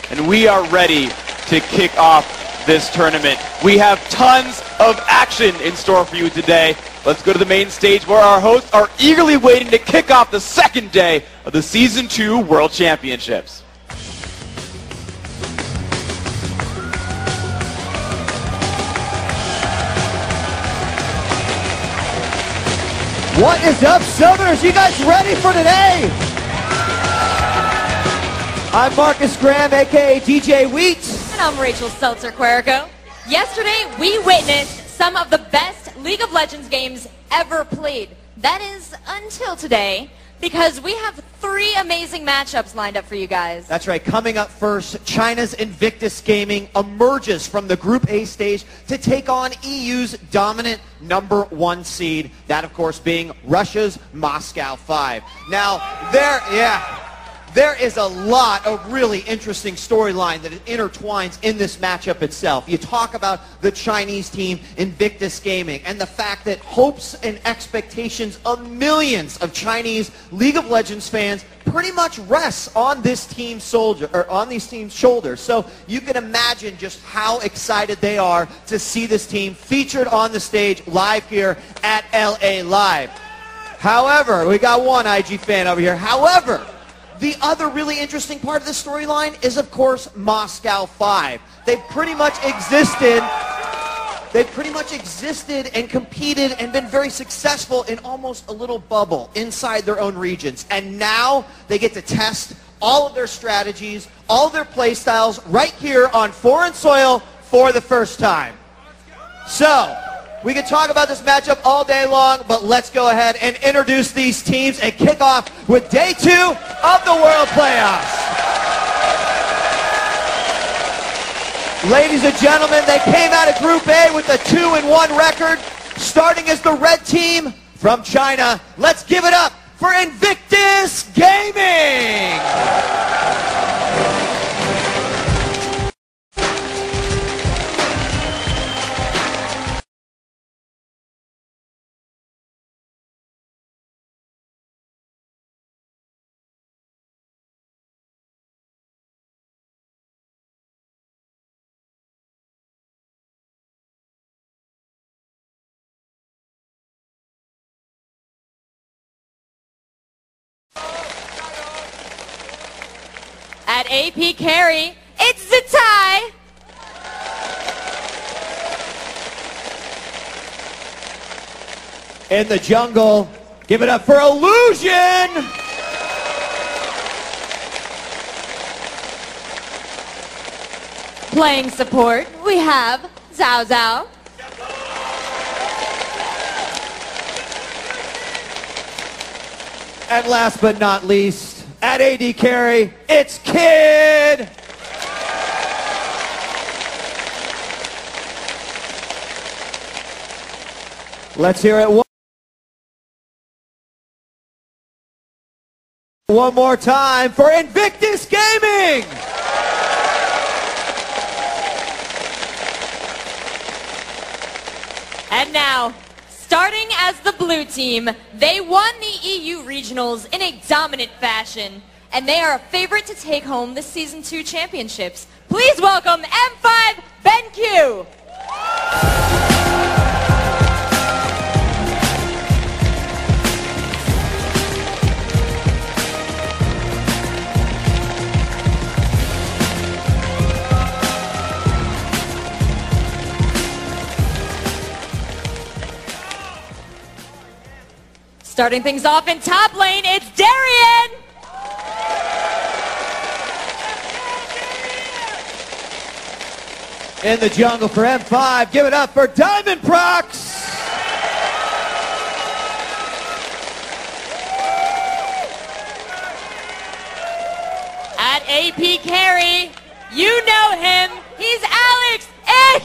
and we are ready to kick off this tournament. We have tons of action in store for you today. Let's go to the main stage where our hosts are eagerly waiting to kick off the second day of the Season 2 World Championships. What is up, Southerners? You guys ready for today? I'm Marcus Graham, aka DJ Wheat. And I'm Rachel Seltzer-Querico. Yesterday, we witnessed some of the best League of Legends games ever played. That is, until today, because we have 3 amazing matchups lined up for you guys. That's right. Coming up first, China's Invictus Gaming emerges from the Group A stage to take on EU's dominant #1 seed. That, of course, being Russia's Moscow 5. Now, there is a lot of really interesting storyline that intertwines in this matchup itself. You talk about the Chinese team, Invictus Gaming, and the fact that hopes and expectations of millions of Chinese League of Legends fans pretty much rests on this team's shoulders. So you can imagine just how excited they are to see this team featured on the stage live here at LA Live. However, we got one IG fan over here. However, the other really interesting part of this storyline is, of course, Moscow 5. They've pretty much existed and competed and been very successful in almost a little bubble inside their own regions. And now they get to test all of their strategies, all of their play styles right here on foreign soil for the first time. So, we can talk about this matchup all day long, but let's go ahead and introduce these teams and kick off with Day 2 of the World Playoffs. Ladies and gentlemen, they came out of Group A with a 2-1 record, starting as the red team from China. Let's give it up for Invictus Gaming! At AP Carry, it's Zatai. In the jungle, give it up for Illusion! Playing support, we have Zhao Zhao. And last but not least, at AD Carry, it's Kid! Let's hear it one more time for Invictus Gaming! And now, starting as the blue team, they won the EU Regionals in a dominant fashion, and they are a favorite to take home the Season 2 championships. Please welcome M5 BenQ! Starting things off in top lane, it's Darian! In the jungle for M5, give it up for Diamond Prox! At AP Carry, you know him, he's Alex Ich!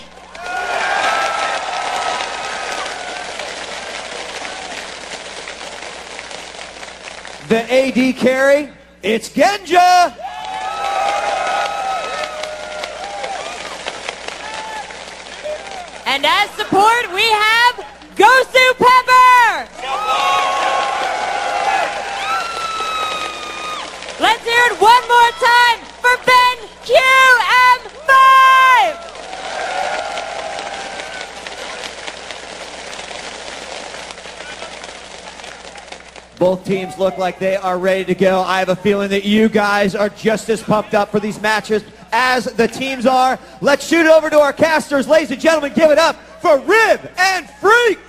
The AD Carry, it's Genja! And as support, we have Gosu Pepper! Let's hear it one more time for BenQ! Both teams look like they are ready to go. I have a feeling that you guys are just as pumped up for these matches as the teams are. Let's shoot it over to our casters. Ladies and gentlemen, give it up for Rib and Freak.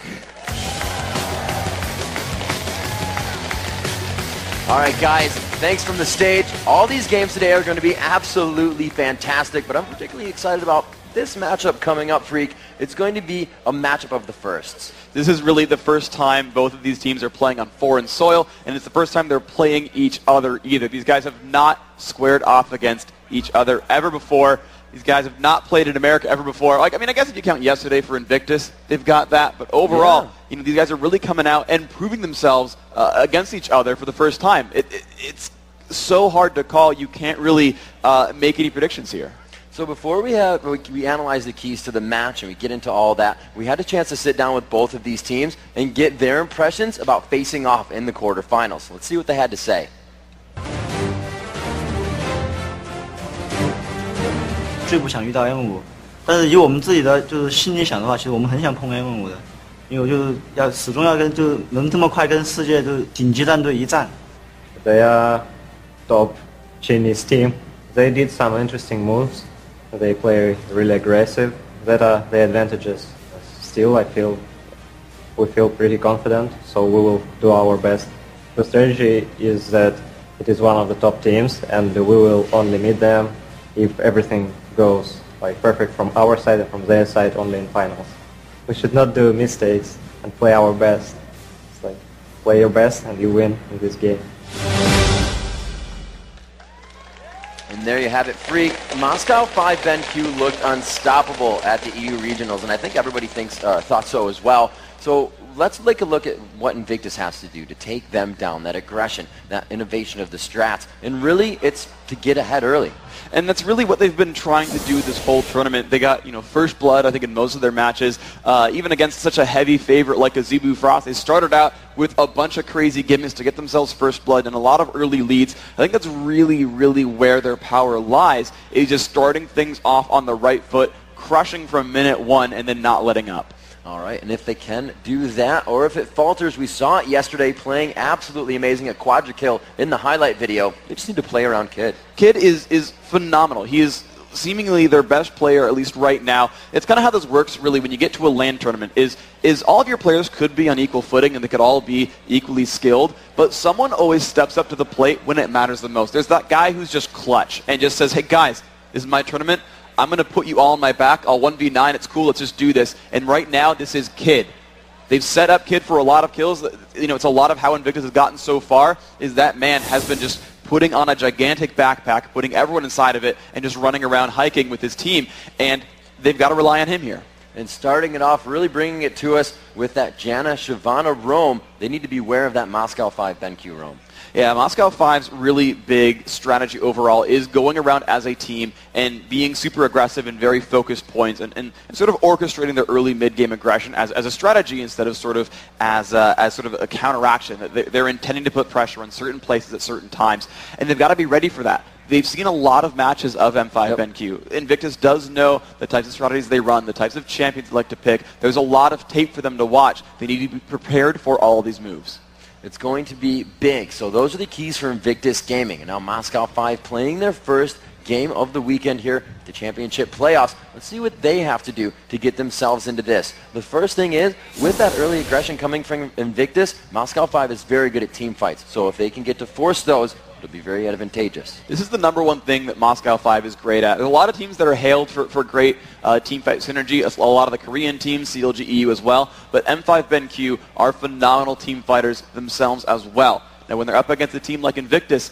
All right, guys, thanks from the stage. All these games today are going to be absolutely fantastic, but I'm particularly excited about this matchup coming up, Freak. It's going to be a matchup of the firsts. This is really the first time both of these teams are playing on foreign soil, and it's the first time they're playing each other either. These guys have not squared off against each other ever before. These guys have not played in America ever before. Like, I mean, I guess if you count yesterday for Invictus, they've got that. But overall, you know, these guys are really coming out and proving themselves against each other for the first time. It's so hard to call. You can't really make any predictions here. So before we analyze the keys to the match and we get into all that, we had a chance to sit down with both of these teams and get their impressions about facing off in the quarterfinals. Let's see what they had to say. 最不想遇到 M5，但是以我们自己的就是心里想的话，其实我们很想碰 M5的，因为就是要始终要跟就能这么快跟世界就是顶级战队一战。They are top Chinese team. They did some interesting moves. They play really aggressive. That are the advantages. Still, we feel pretty confident, so we will do our best. The strategy is that it is one of the top teams, and we will only meet them if everything goes like perfect from our side and from their side only in finals. We should not do mistakes and play our best. It's like play your best and you win in this game. And there you have it, Freak. Moscow 5 BenQ looked unstoppable at the EU Regionals, and I think everybody thought so as well. So let's take a look at what Invictus has to do to take them down, that aggression, that innovation of the strats, and really it's to get ahead early. And that's really what they've been trying to do this whole tournament. They got, you know, first blood, I think, in most of their matches. Even against such a heavy favorite like a Zebu Frost, they started out with a bunch of crazy gimmicks to get themselves first blood and a lot of early leads. I think that's really, really where their power lies, is just starting things off on the right foot, crushing from minute one, and then not letting up. All right, and if they can do that, or if it falters, we saw it yesterday playing absolutely amazing, a quadra kill in the highlight video. They just need to play around Kid. Kid is phenomenal. He is seemingly their best player, at least right now. It's kind of how this works, really, when you get to a LAN tournament, is all of your players could be on equal footing and they could all be equally skilled, but someone always steps up to the plate when it matters the most. There's that guy who's just clutch and just says, hey, guys, this is my tournament. I'm going to put you all on my back. I'll 1v9. It's cool. Let's just do this. And right now, this is Kid. They've set up Kid for a lot of kills. You know, it's a lot of how Invictus has gotten so far, is that man has been just putting on a gigantic backpack, putting everyone inside of it, and just running around hiking with his team. And they've got to rely on him here. And starting it off, really bringing it to us with that Jana Shavana roam. They need to be aware of that Moscow 5 BenQ roam. Yeah, Moscow 5's really big strategy overall is going around as a team and being super aggressive in very focused points and sort of orchestrating their early mid-game aggression as a strategy instead of sort of as sort of a counteraction. They're intending to put pressure on certain places at certain times, and they've got to be ready for that. They've seen a lot of matches of M5 BenQ. Invictus does know the types of strategies they run, the types of champions they like to pick. There's a lot of tape for them to watch. They need to be prepared for all of these moves. It's going to be big. So those are the keys for Invictus Gaming. And now Moscow 5 playing their first game of the weekend here, the championship playoffs. Let's see what they have to do to get themselves into this. The first thing is, with that early aggression coming from Invictus, Moscow 5 is very good at team fights. So if they can get to force those, it'll be very advantageous. This is the #1 thing that Moscow 5 is great at. There's a lot of teams that are hailed for great team fight synergy, a lot of the Korean teams, CLG EU as well, but M5 BenQ are phenomenal team fighters themselves as well. Now when they're up against a team like Invictus,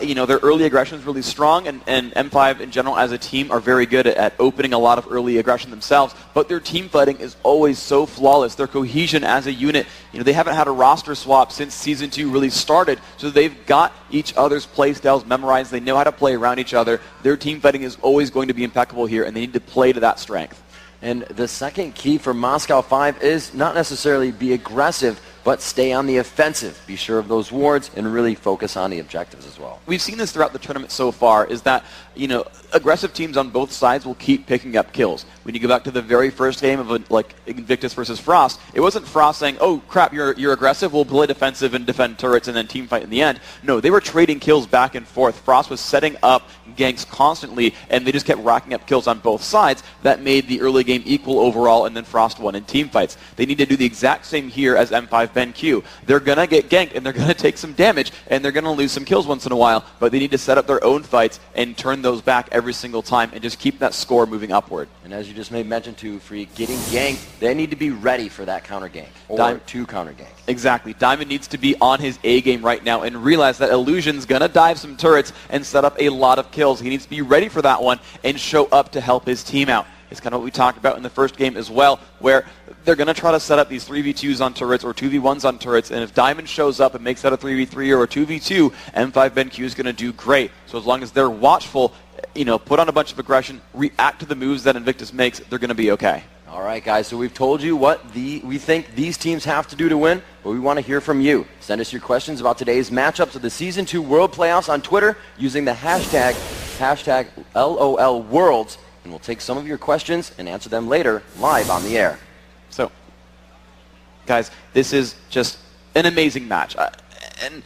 you know, their early aggression is really strong, and M5 in general as a team are very good at opening a lot of early aggression themselves, but their team fighting is always so flawless. Their cohesion as a unit, you know, they haven't had a roster swap since Season 2 really started, so they've got each other's play styles memorized. They know how to play around each other. Their team fighting is always going to be impeccable here, and they need to play to that strength. And the second key for Moscow 5 is not necessarily be aggressive, but stay on the offensive. Be sure of those wards and really focus on the objectives as well. We've seen this throughout the tournament so far, is that, you know, aggressive teams on both sides will keep picking up kills. When you go back to the very first game of like Invictus versus Frost, it wasn't Frost saying, "Oh crap, you're aggressive. We'll play defensive and defend turrets and then team fight in the end." No, they were trading kills back and forth. Frost was setting up ganks constantly, and they just kept racking up kills on both sides. That made the early game equal overall, and then Frost won in team fights. They need to do the exact same here as M5 BenQ. They're gonna get ganked, and they're gonna take some damage, and they're gonna lose some kills once in a while. But they need to set up their own fights and turn those back every single time, and just keep that score moving upward. And as you just made mention to, Freak, getting ganked, they need to be ready for that counter gank, or to counter gank. Exactly. Diamond needs to be on his A game right now and realize that Illusion's going to dive some turrets and set up a lot of kills. He needs to be ready for that one and show up to help his team out. It's kind of what we talked about in the first game as well, where they're going to try to set up these 3v2s on turrets or 2v1s on turrets, and if Diamond shows up and makes that a 3v3 or a 2v2, M5 BenQ is going to do great. So as long as they're watchful, put on a bunch of aggression, react to the moves that Invictus makes, they're going to be okay. All right, guys, so we've told you what we think these teams have to do to win, but we want to hear from you. Send us your questions about today's matchups of the Season 2 World Playoffs on Twitter using the hashtag LOLWorlds, and we'll take some of your questions and answer them later live on the air. So, guys, this is just an amazing match. And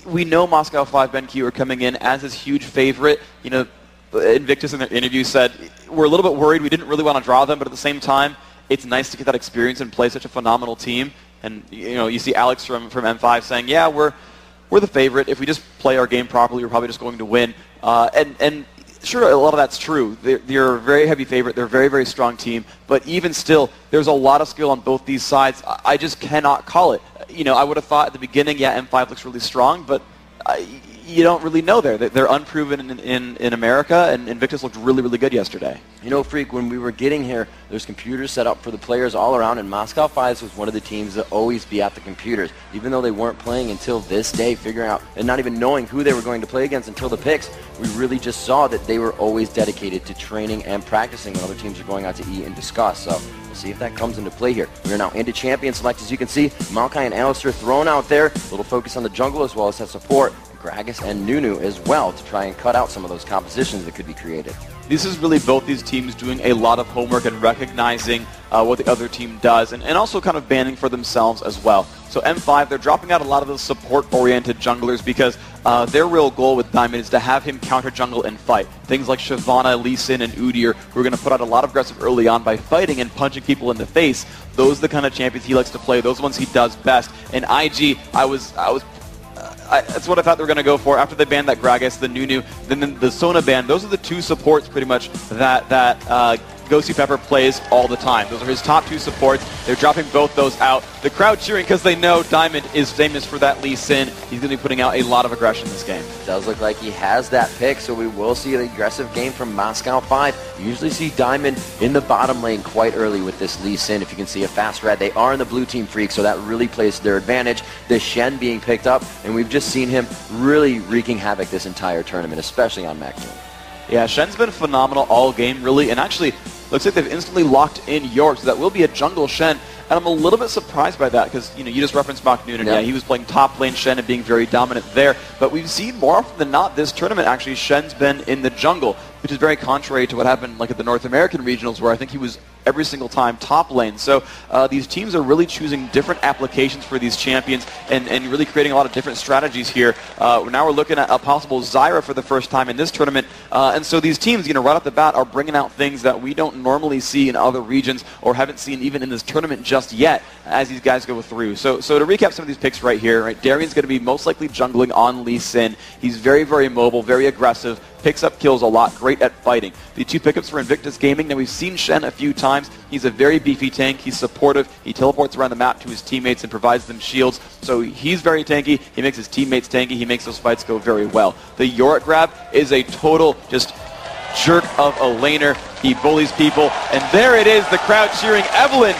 we know Moscow 5 BenQ are coming in as his huge favorite. Invictus in their interview said, we're a little bit worried. We didn't really want to draw them, but at the same time, it's nice to get that experience and play such a phenomenal team. And, you see Alex from M5 saying, yeah, we're the favorite. If we just play our game properly, we're probably just going to win. And sure, a lot of that's true. They're a very heavy favorite. They're a very, very strong team. But even still, there's a lot of skill on both these sides. I just cannot call it. I would have thought at the beginning, yeah, M5 looks really strong, but you don't really know there. They're unproven in America, and Invictus looked really, really good yesterday. Freak, when we were getting here, there's computers set up for the players all around, and Moscow 5 was one of the teams that always be at the computers, even though they weren't playing until this day, figuring out and not even knowing who they were going to play against until the picks. We really just saw that they were always dedicated to training and practicing when other teams are going out to eat and discuss. So we'll see if that comes into play here. We are now into champion select. As you can see, Maokai and Alistair thrown out there. A little focus on the jungle as well as that support. Gragas and Nunu as well to try and cut out some of those compositions that could be created. This is really both these teams doing a lot of homework and recognizing what the other team does, and also kind of banning for themselves as well. So M5, they're dropping out a lot of those support-oriented junglers because their real goal with Diamond is to have him counter jungle and fight. Things like Shyvana, Lee Sin, and Udyr, who are going to put out a lot of aggressive early on by fighting and punching people in the face. Those are the kind of champions he likes to play. Those are the ones he does best. And IG, that's what I thought they were going to go for. After they banned that Gragas, the Nunu, then the Sona ban, those are the two supports pretty much that Ghosty Pepper plays all the time. Those are his top two supports. They're dropping both those out. The crowd cheering because they know Diamond is famous for that Lee Sin. He's going to be putting out a lot of aggression this game. It does look like he has that pick, so we will see an aggressive game from Moscow 5. You usually see Diamond in the bottom lane quite early with this Lee Sin. If you can see a fast red, they are in the blue team, Freak, so that really plays to their advantage. The Shen being picked up, and we've just seen him really wreaking havoc this entire tournament, especially on Mac 2. Yeah, Shen's been phenomenal all game, really, and actually looks like they've instantly locked in York, so that will be a jungle Shen, and I'm a little bit surprised by that because, you just referenced Mach Noonan. Yeah, he was playing top lane Shen and being very dominant there, but we've seen more often than not this tournament, actually, Shen's been in the jungle, which is very contrary to what happened like at the North American regionals where I think he was every single time top lane. So these teams are really choosing different applications for these champions and really creating a lot of different strategies here. Now we're looking at a possible Zyra for the first time in this tournament. And so these teams, right off the bat, are bringing out things that we don't normally see in other regions or haven't seen even in this tournament just yet as these guys go through. So to recap some of these picks right here, right, Darian's going to be most likely jungling on Lee Sin. He's very, very mobile, very aggressive, picks up kills a lot, great at fighting. The two pickups for Invictus Gaming, now we've seen Shen a few times. He's a very beefy tank, he's supportive, he teleports around the map to his teammates and provides them shields, so he's very tanky, he makes his teammates tanky, he makes those fights go very well. The Yorick grab is a total just jerk of a laner, he bullies people, and there it is, the crowd cheering. Evelyn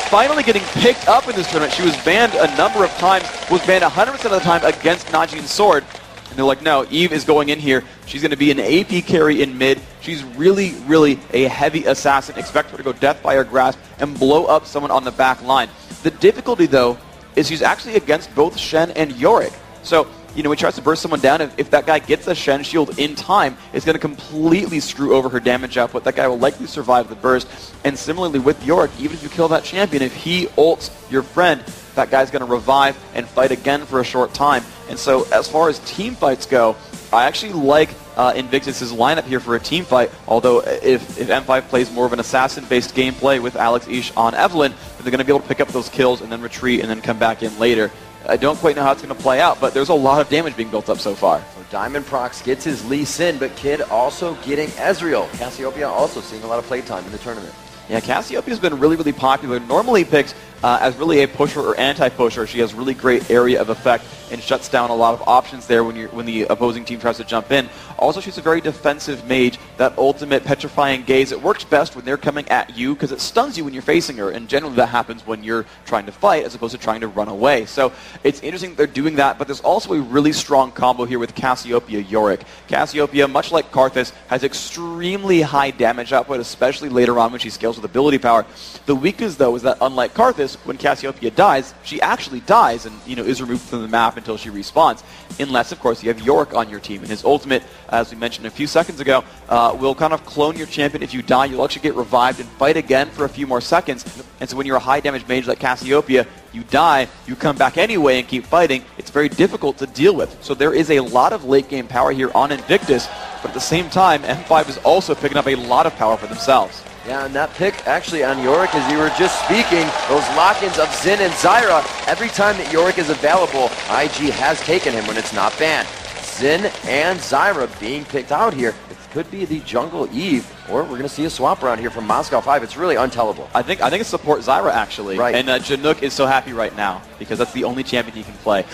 finally getting picked up in this tournament. She was banned a number of times, was banned 100% of the time against Najee's sword. And they're like, no, Eve is going in here. She's going to be an AP carry in mid. She's really, really a heavy assassin. Expect her to go death by her grasp and blow up someone on the back line. The difficulty, though, is she's actually against both Shen and Yorick. So, you know, when he tries to burst someone down, if that guy gets a Shen shield in time, it's going to completely screw over her damage output. That guy will likely survive the burst. And similarly with Yorick, even if you kill that champion, if he ults your friend, that guy's going to revive and fight again for a short time. And so as far as team fights go, I actually like Invictus's lineup here for a team fight, although if M5 plays more of an assassin-based gameplay with Alex Ish on Evelynn, then they're going to be able to pick up those kills and then retreat and then come back in later. I don't quite know how it's going to play out, but there's a lot of damage being built up so far. So Diamond Prox gets his Lee Sin, but Kid also getting Ezreal. Cassiopeia also seeing a lot of playtime in the tournament. Yeah, Cassiopeia's been really, really popular. Normally picked as really a pusher or anti-pusher. She has really great area of effect and shuts down a lot of options there when the opposing team tries to jump in. Also, she's a very defensive mage. That ultimate petrifying gaze, it works best when they're coming at you because it stuns you when you're facing her, and generally that happens when you're trying to fight as opposed to trying to run away. So it's interesting that they're doing that, but there's also a really strong combo here with Cassiopeia Yorick. Cassiopeia, much like Karthus, has extremely high damage output, especially later on when she scales with ability power. The weakness, though, is that unlike Karthus, when Cassiopeia dies, she actually dies and, you know, is removed from the map until she respawns. Unless, of course, you have Yorick on your team. And his ultimate, as we mentioned a few seconds ago, will kind of clone your champion. If you die, you'll actually get revived and fight again for a few more seconds. And so when you're a high damage mage like Cassiopeia, you die, you come back anyway and keep fighting. It's very difficult to deal with. So there is a lot of late game power here on Invictus, but at the same time, M5 is also picking up a lot of power for themselves. Yeah, and that pick actually on Yorick, as you were just speaking, those lock-ins of Xin and Zyra, every time that Yorick is available, IG has taken him when it's not banned. Xin and Zyra being picked out here. It could be the Jungle Eve, or we're going to see a swap around here from Moscow 5. It's really untellable. I think it's support Zyra, actually. Right. And Janook is so happy right now, because that's the only champion he can play.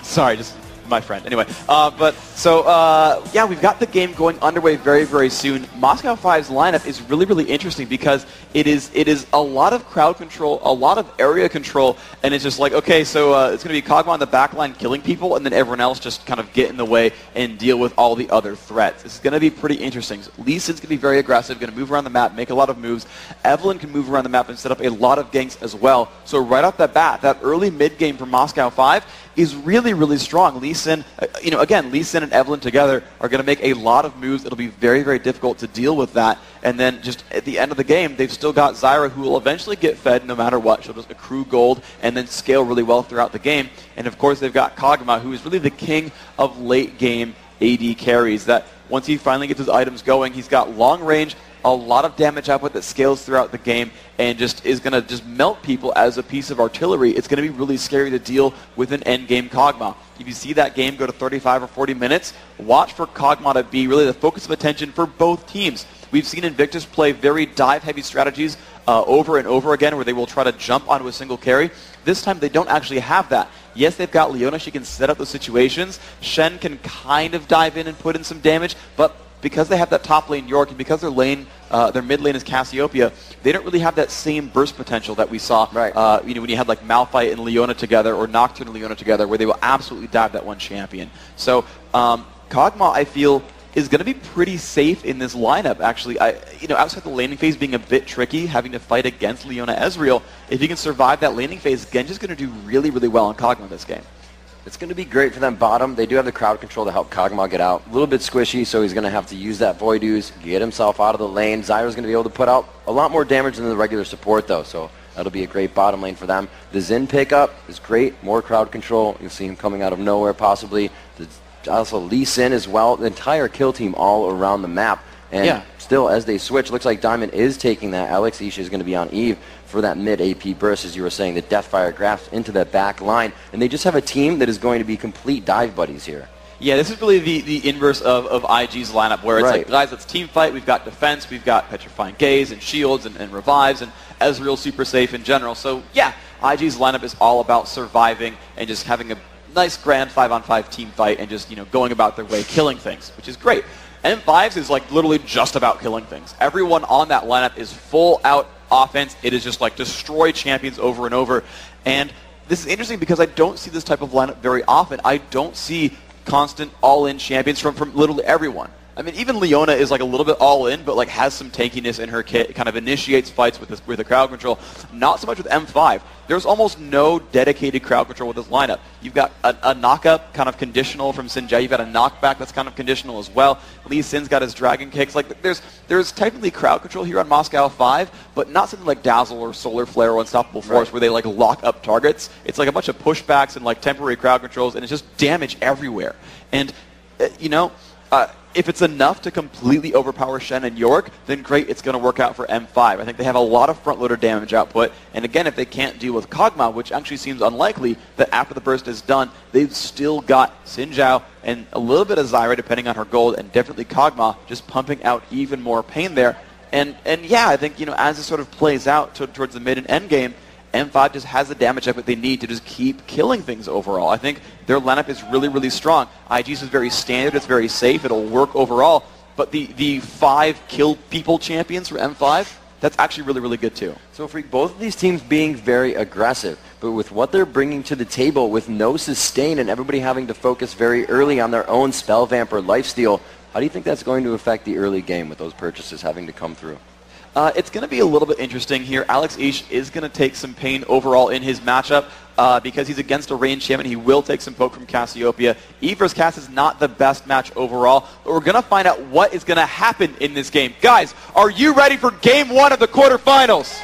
Sorry, just my friend. Anyway, yeah, we've got the game going underway very, very soon. Moscow 5's lineup is really, really interesting because it is a lot of crowd control, a lot of area control, and it's just like, okay, so it's going to be Kog'Maw on the back line killing people, and then everyone else just kind of get in the way and deal with all the other threats. This is going to be pretty interesting. Lee Sin's going to be very aggressive, going to move around the map, make a lot of moves. Evelynn can move around the map and set up a lot of ganks as well. So right off the bat, that early mid game for Moscow 5 is really, really strong. Lee Sin, again, Lee Sin and Evelynn together are going to make a lot of moves. It'll be very, very difficult to deal with that. And then just at the end of the game, they've still got Zyra, who will eventually get fed no matter what. She'll just accrue gold and then scale really well throughout the game. And of course, they've got Kog'Maw, who is really the king of late game AD carries. That once he finally gets his items going, he's got long range, a lot of damage output that scales throughout the game, and just is going to just melt people as a piece of artillery. It's going to be really scary to deal with an endgame Kog'Maw. If you see that game go to 35 or 40 minutes, watch for Kog'Maw to be really the focus of attention for both teams. We've seen Invictus play very dive-heavy strategies over and over again where they will try to jump onto a single carry. This time they don't actually have that. Yes, they've got Leona. She can set up those situations. Shen can kind of dive in and put in some damage, but because they have that top lane Yorick, and because their mid lane is Cassiopeia, they don't really have that same burst potential that we saw when you had like Malphite and Leona together, or Nocturne and Leona together, where they will absolutely dive that one champion. So Kog'Maw, I feel, is going to be pretty safe in this lineup, actually. Outside the laning phase being a bit tricky, having to fight against Leona Ezreal, if he can survive that laning phase, Genji's going to do really, really well on Kog'Maw this game. It's going to be great for them bottom. They do have the crowd control to help Kog'Maw get out. A little bit squishy, so he's going to have to use that Void Ooze, get himself out of the lane. Zyra's going to be able to put out a lot more damage than the regular support, though, so that'll be a great bottom lane for them. The Xin pickup is great. More crowd control. You'll see him coming out of nowhere, possibly. Also, Lee Sin as well. The entire kill team all around the map. And still, as they switch, looks like Diamond is taking that. Alex Isha is going to be on Eve for that mid-AP burst, as you were saying. The Deathfire grafts into that back line. And they just have a team that is going to be complete dive buddies here. Yeah, this is really the inverse of IG's lineup, where it's like, guys, let's team fight. We've got defense, we've got Petrifying Gaze and shields and revives, and Ezreal super safe in general. So, yeah, IG's lineup is all about surviving and just having a nice grand 5-on-5 team fight and just, going about their way, killing things, which is great. M5's is like literally just about killing things. Everyone on that lineup is full out offense. It is just like destroy champions over and over. And this is interesting because I don't see this type of lineup very often. I don't see constant all-in champions from literally everyone. I mean, even Leona is like a little bit all in, but like has some tankiness in her kit. Kind of initiates fights with the crowd control. Not so much with M5. There's almost no dedicated crowd control with this lineup. You've got a knockup kind of conditional from Xin Zhao. You've got a knockback that's kind of conditional as well. Lee Sin's got his dragon kicks. Like there's technically crowd control here on Moscow 5, but not something like Dazzle or Solar Flare or Unstoppable Force where they like lock up targets. It's like a bunch of pushbacks and like temporary crowd controls, and it's just damage everywhere. And you know. If it's enough to completely overpower Shen and York, then great, it's going to work out for M5. I think they have a lot of front-loader damage output, and again, if they can't deal with Kog'Maw, which actually seems unlikely, that after the burst is done, they've still got Xin Zhao and a little bit of Zyra, depending on her gold, and definitely Kog'Maw, just pumping out even more pain there. And yeah, I think, you know, as it sort of plays out towards the mid and end game, M5 just has the damage output they need to just keep killing things overall. I think their lineup is really, really strong. IG's is very standard. It's very safe. It'll work overall. But the 5 kill people champions for M5, that's actually really, really good too. So Freak, both of these teams being very aggressive, but with what they're bringing to the table with no sustain and everybody having to focus very early on their own spell vamp or lifesteal, how do you think that's going to affect the early game with those purchases having to come through? It's going to be a little bit interesting here. Alex Ish is going to take some pain overall in his matchup because he's against a ranged champion. He will take some poke from Cassiopeia. Eve vs. Cass is not the best match overall, but we're going to find out what is going to happen in this game. Guys, are you ready for Game 1 of the quarterfinals?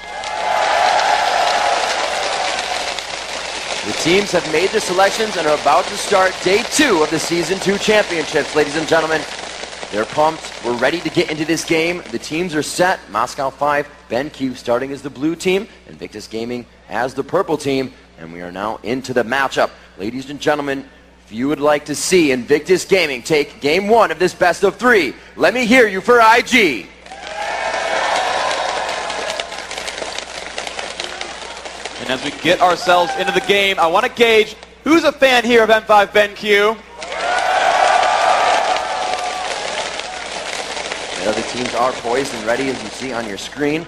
The teams have made their selections and are about to start Day 2 of the Season 2 Championships, ladies and gentlemen. They're pumped. We're ready to get into this game. The teams are set. Moscow 5, BenQ starting as the blue team, Invictus Gaming as the purple team, and we are now into the matchup. Ladies and gentlemen, if you would like to see Invictus Gaming take Game 1 of this best of 3, let me hear you for IG. And as we get ourselves into the game, I want to gauge who's a fan here of M5 BenQ. The other teams are poised and ready, as you see on your screen.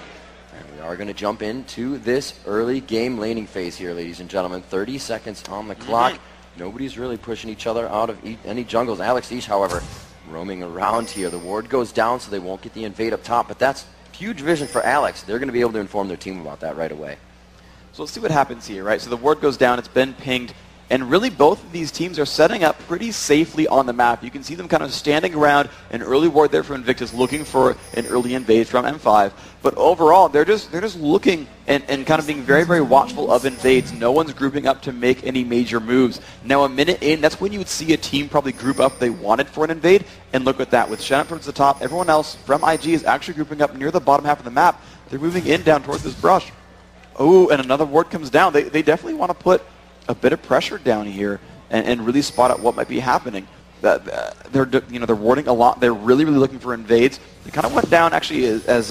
And we are going to jump into this early game laning phase here, ladies and gentlemen. 30 seconds on the clock. Nobody's really pushing each other out of any jungles. Alex Ish, however, roaming around here. The ward goes down, so they won't get the invade up top. But that's huge vision for Alex. They're going to be able to inform their team about that right away. So let's see what happens here, right? So the ward goes down. It's been pinged. And really, both of these teams are setting up pretty safely on the map. You can see them kind of standing around an early ward there for Invictus, looking for an early invade from M5. But overall, they're just looking and kind of being very, very watchful of invades. No one's grouping up to make any major moves. Now, a minute in, that's when you would see a team probably group up they wanted for an invade. And look at that. With Shen up towards the top, everyone else from IG is actually grouping up near the bottom half of the map. They're moving in down towards this brush. Oh, and another ward comes down. They definitely want to put a bit of pressure down here and really spot out what might be happening. They're warding a lot. They're really, really looking for invades. They kind of went down actually as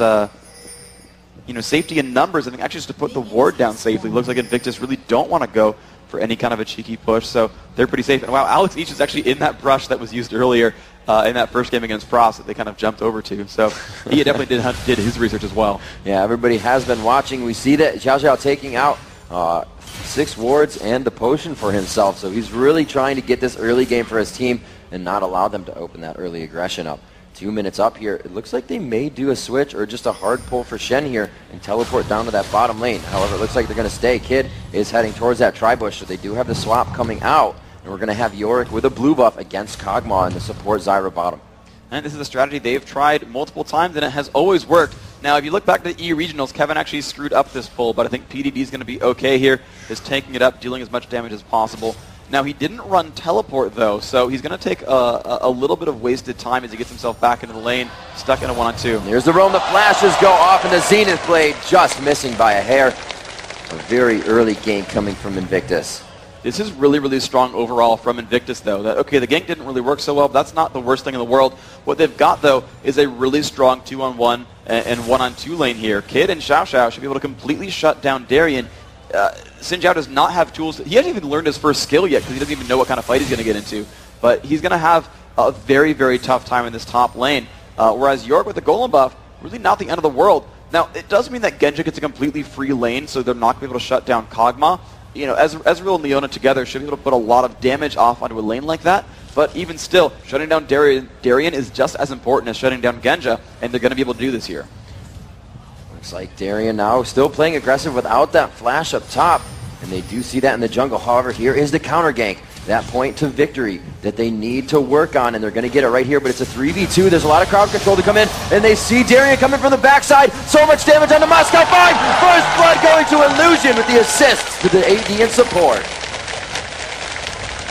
safety in numbers. I think actually just to put the ward down safely. Looks like Invictus really don't want to go for any kind of a cheeky push, so they're pretty safe. And wow, Alex Ish is actually in that brush that was used earlier in that first game against Frost that they kind of jumped over to. So he definitely did his research as well. Yeah, everybody has been watching. We see that Xiao Xiao taking out 6 wards and the potion for himself, so he's really trying to get this early game for his team and not allow them to open that early aggression up. 2 minutes up here. It looks like they may do a switch or just a hard pull for Shen here and teleport down to that bottom lane. However, it looks like they're going to stay. Kid is heading towards that tri-bush, so they do have the swap coming out, and we're going to have Yorick with a blue buff against Kog'Maw and the support Zyra bottom. And this is a strategy they've tried multiple times, and it has always worked. Now, if you look back to the E regionals, Kevin actually screwed up this pull, but I think PDD is going to be okay here. Is tanking it up, dealing as much damage as possible. Now, he didn't run teleport, though, so he's going to take a little bit of wasted time as he gets himself back into the lane, stuck in a 1-on-2. Here's the roam. The flashes go off, and the Zenith Blade just missing by a hair. A very early gank coming from Invictus. This is really, really strong overall from Invictus, though. Okay, the gank didn't really work so well, but that's not the worst thing in the world. What they've got, though, is a really strong 2-on-1 and 1-on-2 lane here. Kid and Xiao Xiao should be able to completely shut down Darien. Xin Zhao does not have tools. He hasn't even learned his first skill yet because he doesn't even know what kind of fight he's going to get into. But he's going to have a very, very tough time in this top lane. Whereas York with the Golem buff, really not the end of the world. Now, it does mean that Genja gets a completely free lane, so they're not going to be able to shut down Kog'Maw. You know, Ezreal and Leona together should be able to put a lot of damage off onto a lane like that. but even still, shutting down Darien is just as important as shutting down Genja, and they're going to be able to do this here. Looks like Darien now still playing aggressive without that flash up top, and they do see that in the jungle. However, here is the counter gank, that point to victory that they need to work on, and they're going to get it right here, but it's a 3v2. There's a lot of crowd control to come in, and they see Darien coming from the backside. So much damage on the Moscow 5. First blood going to Illusion with the assists to the AD and support.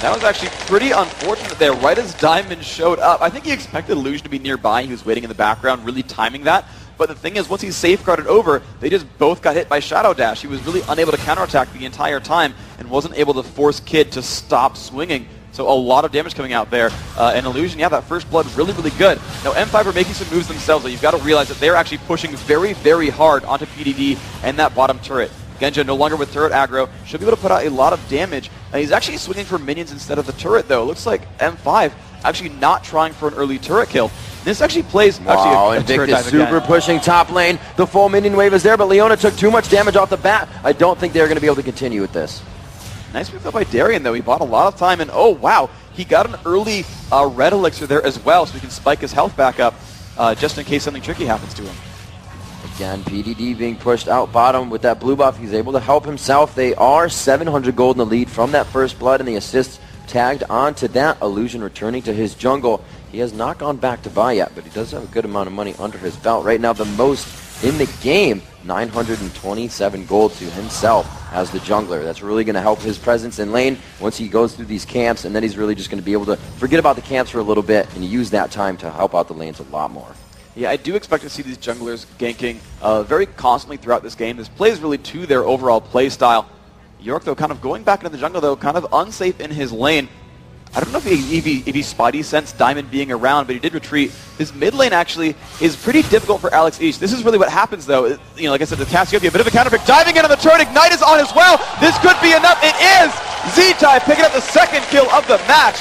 That was actually pretty unfortunate there, right as Diamond showed up. I think he expected Illusion to be nearby. He was waiting in the background, really timing that. But the thing is, once he's safeguarded over, they just both got hit by Shadow Dash. He was really unable to counterattack the entire time and wasn't able to force Kid to stop swinging. So a lot of damage coming out there. And Illusion, yeah, that first blood really, really good. Now, M5 are making some moves themselves, though. You've got to realize that they're actually pushing very, very hard onto PDD and that bottom turret. Genja no longer with turret aggro, should be able to put out a lot of damage. And he's actually swinging for minions instead of the turret, though. It looks like M5 actually not trying for an early turret kill. This actually plays wow, Invictus super pushing top lane. The full minion wave is there, but Leona took too much damage off the bat. I don't think they're going to be able to continue with this. Nice move up by Darien, though. He bought a lot of time, and oh, wow. He got an early red elixir there as well, so he can spike his health back up just in case something tricky happens to him. Again, PDD being pushed out bottom with that blue buff. He's able to help himself. They are 700 gold in the lead from that first blood, and the assists tagged onto that. Illusion returning to his jungle. He has not gone back to buy yet, but he does have a good amount of money under his belt. Right now, the most in the game, 927 gold to himself as the jungler. That's really going to help his presence in lane once he goes through these camps, and then he's really just going to be able to forget about the camps for a little bit and use that time to help out the lanes a lot more. Yeah, I do expect to see these junglers ganking very constantly throughout this game. This plays really to their overall play style. York, though, kind of going back into the jungle, though, kind of unsafe in his lane. I don't know if he spidey sensed Diamond being around, but he did retreat. His mid lane actually is pretty difficult for Alex East. This is really what happens, though. You know, like I said, the Cassiopeia, a bit of a counter pick, diving in on the turret. Ignite is on as well. This could be enough. It is. Z-Tai picking up the second kill of the match.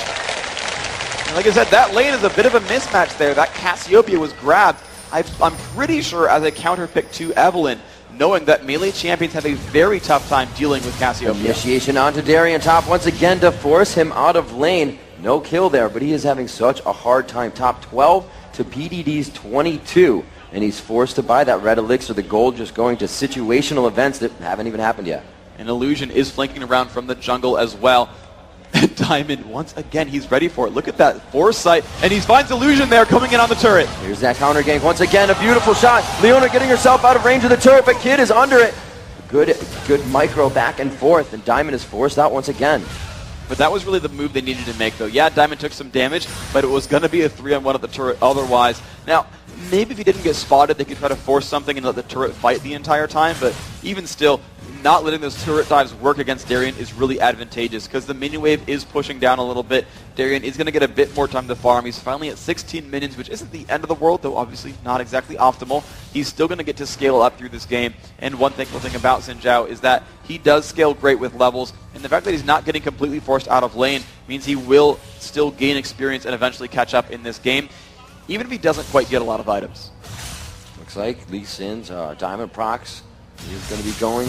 And like I said, that lane is a bit of a mismatch there. That Cassiopeia was grabbed, I'm pretty sure, as a counter pick to Evelynn, knowing that melee champions have a very tough time dealing with Cassiopeia. Initiation onto Darien top once again to force him out of lane. No kill there, but he is having such a hard time. Top 12 to PDD's 22, and he's forced to buy that red elixir. The gold just going to situational events that haven't even happened yet. And Illusion is flanking around from the jungle as well. Diamond, once again, he's ready for it. Look at that foresight, and he finds Illusion there coming in on the turret. Here's that counter gank. Once again, a beautiful shot. Leona getting herself out of range of the turret, but Kid is under it. Good micro back and forth, and Diamond is forced out once again. But that was really the move they needed to make, though. Yeah, Diamond took some damage, but it was going to be a 3-on-1 at the turret otherwise. Now, maybe if he didn't get spotted, they could try to force something and let the turret fight the entire time, but even still, not letting those turret dives work against Darien is really advantageous because the minion wave is pushing down a little bit. Darien is going to get a bit more time to farm. He's finally at 16 minions, which isn't the end of the world, though obviously not exactly optimal. He's still going to get to scale up through this game, and one thankful thing about Xin Zhao is that he does scale great with levels, and the fact that he's not getting completely forced out of lane means he will still gain experience and eventually catch up in this game, even if he doesn't quite get a lot of items. Looks like Lee Sin's Diamond procs. He's going to be going,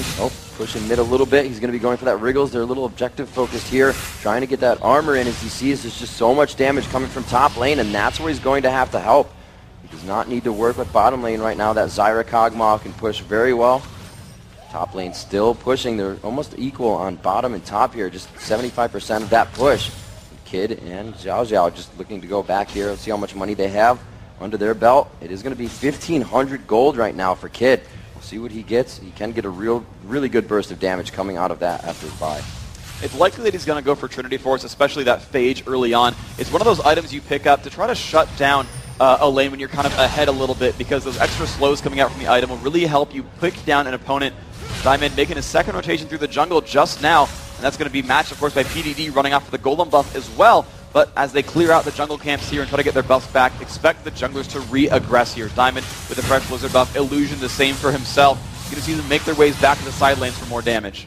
pushing mid a little bit. He's going to be going for that Wriggles. They're a little objective focused here, trying to get that armor in. As he sees, there's just so much damage coming from top lane, and that's where he's going to have to help. He does not need to work with bottom lane right now. That Zyra Kog'Maw can push very well. Top lane still pushing. They're almost equal on bottom and top here, just 75% of that push. Kid and Xiao Xiao just looking to go back here. Let's see how much money they have under their belt. It is going to be 1,500 gold right now for Kid. We'll see what he gets. He can get a really good burst of damage coming out of that after his buy. It's likely that he's going to go for Trinity Force, especially that Phage early on. It's one of those items you pick up to try to shut down a lane when you're kind of ahead a little bit, because those extra slows coming out from the item will really help you pick down an opponent. Diamond making his second rotation through the jungle just now, and that's going to be matched, of course, by PDD running off for the Golem buff as well. But as they clear out the jungle camps here and try to get their buffs back, expect the junglers to re-aggress here. Diamond with the fresh Blizzard buff, Illusion the same for himself. You're going to see them make their ways back to the side lanes for more damage.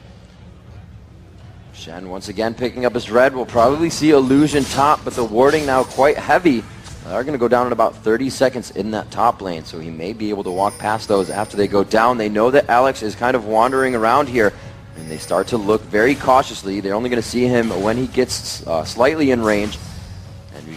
Shen once again picking up his red. We'll probably see Illusion top, but the warding now quite heavy. They're going to go down in about 30 seconds in that top lane, so he may be able to walk past those after they go down. They know that Alex is kind of wandering around here, and they start to look very cautiously. They're only going to see him when he gets slightly in range.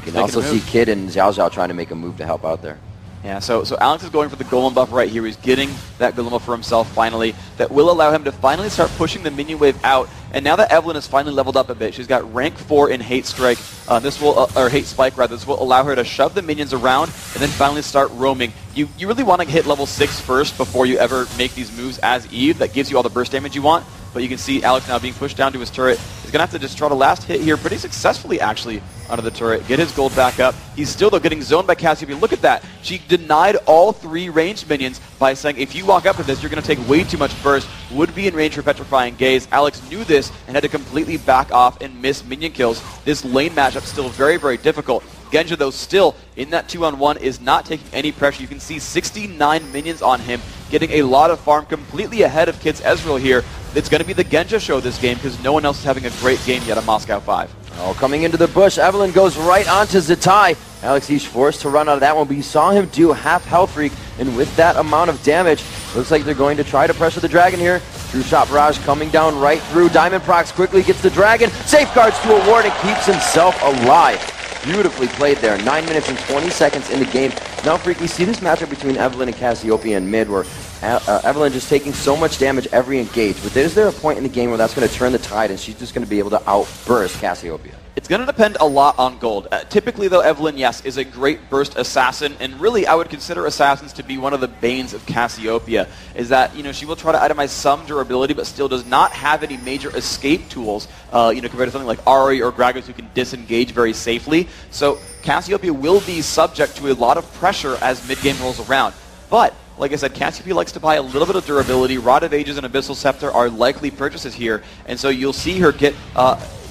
can also see Kid and Xiao Xiao trying to make a move to help out there. Yeah, so Alex is going for the golem buff right here. He's getting that golem buff for himself finally. That will allow him to finally start pushing the minion wave out. And now that Evelyn has finally leveled up a bit, she's got rank 4 in Hate Strike. This will, or Hate Spike rather. This will allow her to shove the minions around and then finally start roaming. You really want to hit level 6 first before you ever make these moves as Eve. That gives you all the burst damage you want. But you can see Alex now being pushed down to his turret. He's going to have to just try to last hit here pretty successfully, actually, under the turret. Get his gold back up. He's still, though, getting zoned by Cassiopeia. Look at that. She denied all 3 ranged minions by saying, if you walk up to this, you're going to take way too much burst. Would be in range for Petrifying Gaze. Alex knew this and had to completely back off and miss minion kills. This lane matchup still very, very difficult. Genja, though, still in that 2-on-1 is not taking any pressure. You can see 69 minions on him, getting a lot of farm, completely ahead of Kids Ezreal here. It's going to be the Genja show this game because no one else is having a great game yet on Moscow 5. Oh, coming into the bush, Evelyn goes right onto Zatai. Alex, he's forced to run out of that one, but you saw him do half health freak, and with that amount of damage, looks like they're going to try to pressure the dragon here. True Shot Barrage coming down right through. Diamond Prox quickly gets the dragon, safeguards to a ward, and keeps himself alive. Beautifully played there. 9 minutes and 20 seconds in the game. Now, Freak, we see this matchup between Evelyn and Cassiopeia in mid where Evelyn just taking so much damage every engage. But is there a point in the game where that's going to turn the tide and she's just going to be able to outburst Cassiopeia? It's going to depend a lot on gold. Typically, though, Evelyn, yes, is a great burst assassin, and really, I would consider assassins to be one of the banes of Cassiopeia, is that, you know, she will try to itemize some durability, but still does not have any major escape tools, you know, compared to something like Ahri or Gragas who can disengage very safely. So Cassiopeia will be subject to a lot of pressure as mid-game rolls around. But like I said, Cassiopeia likes to buy a little bit of durability. Rod of Ages and Abyssal Scepter are likely purchases here, and so you'll see her get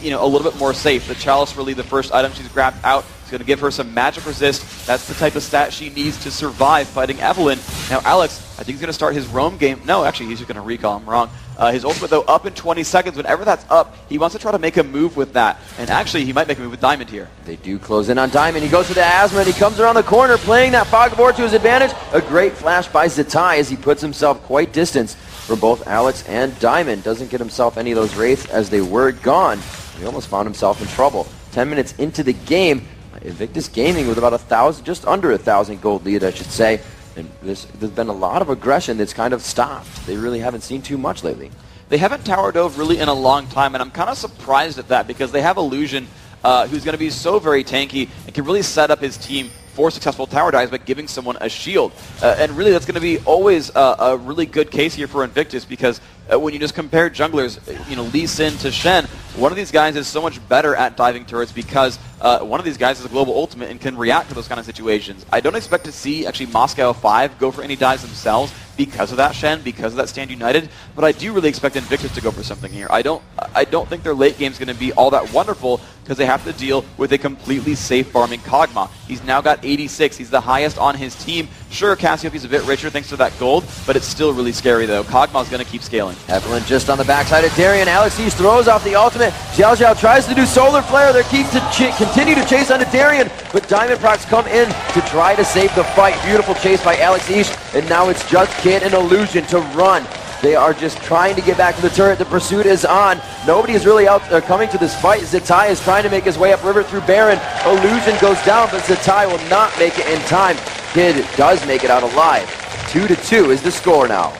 you know, a little bit more safe. The Chalice really the first item she's grabbed out. It's going to give her some magic resist. That's the type of stat she needs to survive fighting Evelyn. Now Alex, I think he's going to start his roam game. No, actually, he's just going to recall. I'm wrong. His ultimate, though, up in 20 seconds. Whenever that's up, he wants to try to make a move with that. And actually, he might make a move with Diamond here. They do close in on Diamond. He goes for the Asthma, and he comes around the corner, playing that Fog of War to his advantage. A great flash by Zatai as he puts himself quite distance for both Alex and Diamond. Doesn't get himself any of those wraiths as they were gone. He almost found himself in trouble. 10 minutes into the game, Invictus Gaming with about 1,000, just under 1,000 gold lead, I should say. And there's been a lot of aggression that's kind of stopped. They really haven't seen too much lately. They haven't tower dove really in a long time, and I'm kind of surprised at that because they have Illusion, who's going to be so very tanky and can really set up his team for successful tower dives by giving someone a shield. And really that's going to be always a really good case here for Invictus because when you just compare junglers, you know, Lee Sin to Shen, one of these guys is so much better at diving turrets because one of these guys is a global ultimate and can react to those kind of situations. I don't expect to see actually Moscow 5 go for any dives themselves because of that Shen, because of that Stand United, but I do really expect Invictus to go for something here. I don't think their late game is going to be all that wonderful because they have to deal with a completely safe farming Kog'Maw. He's now got 86. He's the highest on his team. Sure, Cassiopeia's a bit richer thanks to that gold, but it's still really scary though. Kog'Maw's going to keep scaling. Evelyn just on the backside of Darien. Alex East throws off the ultimate. Xiao Xiao tries to do Solar Flare. They're keep to continue to chase onto Darien, but Diamond Procs come in to try to save the fight. Beautiful chase by Alex East, and now it's just Kid and Illusion to run. They are just trying to get back to the turret. The pursuit is on. Nobody is really out coming to this fight. Zatai is trying to make his way upriver through Baron. Illusion goes down, but Zatai will not make it in time. Kid does make it out alive. 2-2 is the score now.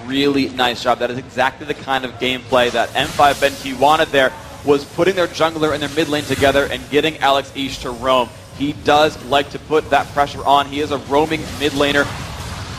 Really nice job. That is exactly the kind of gameplay that M5 BenQ wanted there, was putting their jungler and their mid lane together and getting Alex Ish to roam. He does like to put that pressure on. He is a roaming mid laner,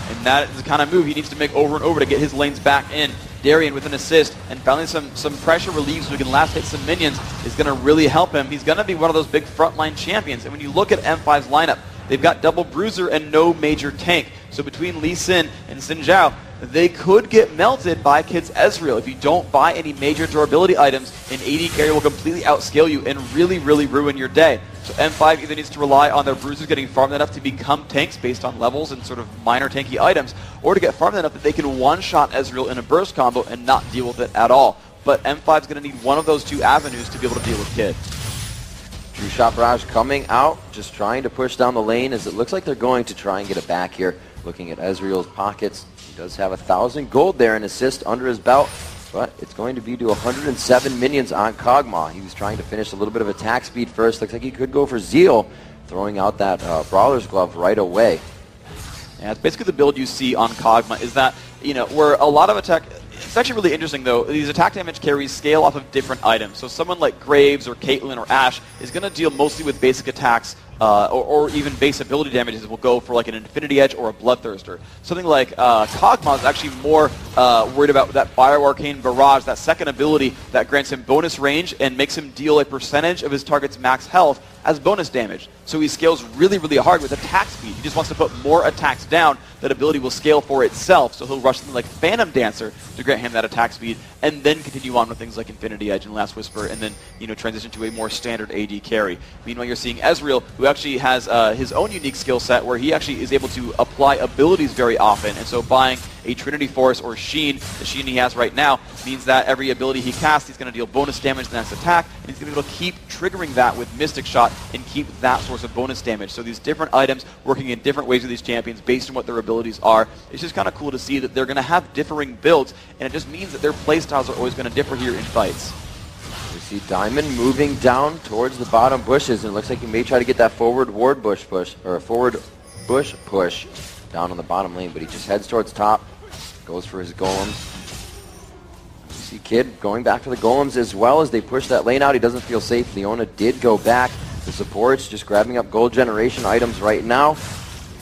and that is the kind of move he needs to make over and over to get his lanes back in. Darien with an assist and finally some pressure relief so he can last hit some minions is going to really help him. He's going to be one of those big frontline champions. And when you look at M5's lineup, they've got double bruiser and no major tank. So between Lee Sin and Xin Zhao, they could get melted by Kids Ezreal. If you don't buy any major durability items, an AD carry will completely outscale you and really, really ruin your day. So M5 either needs to rely on their bruisers getting farmed enough to become tanks based on levels and sort of minor tanky items, or to get farmed enough that they can one-shot Ezreal in a burst combo and not deal with it at all. But M5 is going to need one of those two avenues to be able to deal with Kid. True Shot Barrage coming out, just trying to push down the lane as it looks like they're going to try and get it back here. Looking at Ezreal's pockets, he does have 1,000 gold there, an assist under his belt. But it's going to be to 107 minions on Kog'Maw. He was trying to finish a little bit of attack speed first. Looks like he could go for Zeal, throwing out that Brawler's Glove right away. Yeah, it's basically the build you see on Kog'Maw is that, you know, where a lot of attack... It's actually really interesting, though. These attack damage carries scale off of different items. So someone like Graves or Caitlyn or Ashe is going to deal mostly with basic attacks or even base ability damages will go for like an Infinity Edge or a Bloodthirster. Something like Kog'Maw is actually more worried about that Bio Arcane Barrage, that second ability that grants him bonus range and makes him deal a percentage of his target's max health as bonus damage. So he scales really, really hard with attack speed. He just wants to put more attacks down. That ability will scale for itself, so he'll rush something like Phantom Dancer to grant him that attack speed, and then continue on with things like Infinity Edge and Last Whisper, and then, you know, transition to a more standard AD carry. Meanwhile, you're seeing Ezreal, who actually has his own unique skill set, where he actually is able to apply abilities very often, and so buying a Trinity Force or Sheen, the Sheen he has right now, means that every ability he casts, he's going to deal bonus damage to the next attack, and he's going to be able to keep triggering that with Mystic Shot and keep that source of bonus damage. So these different items working in different ways with these champions based on what their abilities are. It's just kind of cool to see that they're going to have differing builds, and it just means that their playstyles are always going to differ here in fights. We see Diamond moving down towards the bottom bushes, and it looks like he may try to get that forward ward bush push, or a forward bush push down on the bottom lane, but he just heads towards top, goes for his golems. You see Kid going back to the golems as well as they push that lane out. He doesn't feel safe. Leona did go back. The supports just grabbing up gold generation items right now.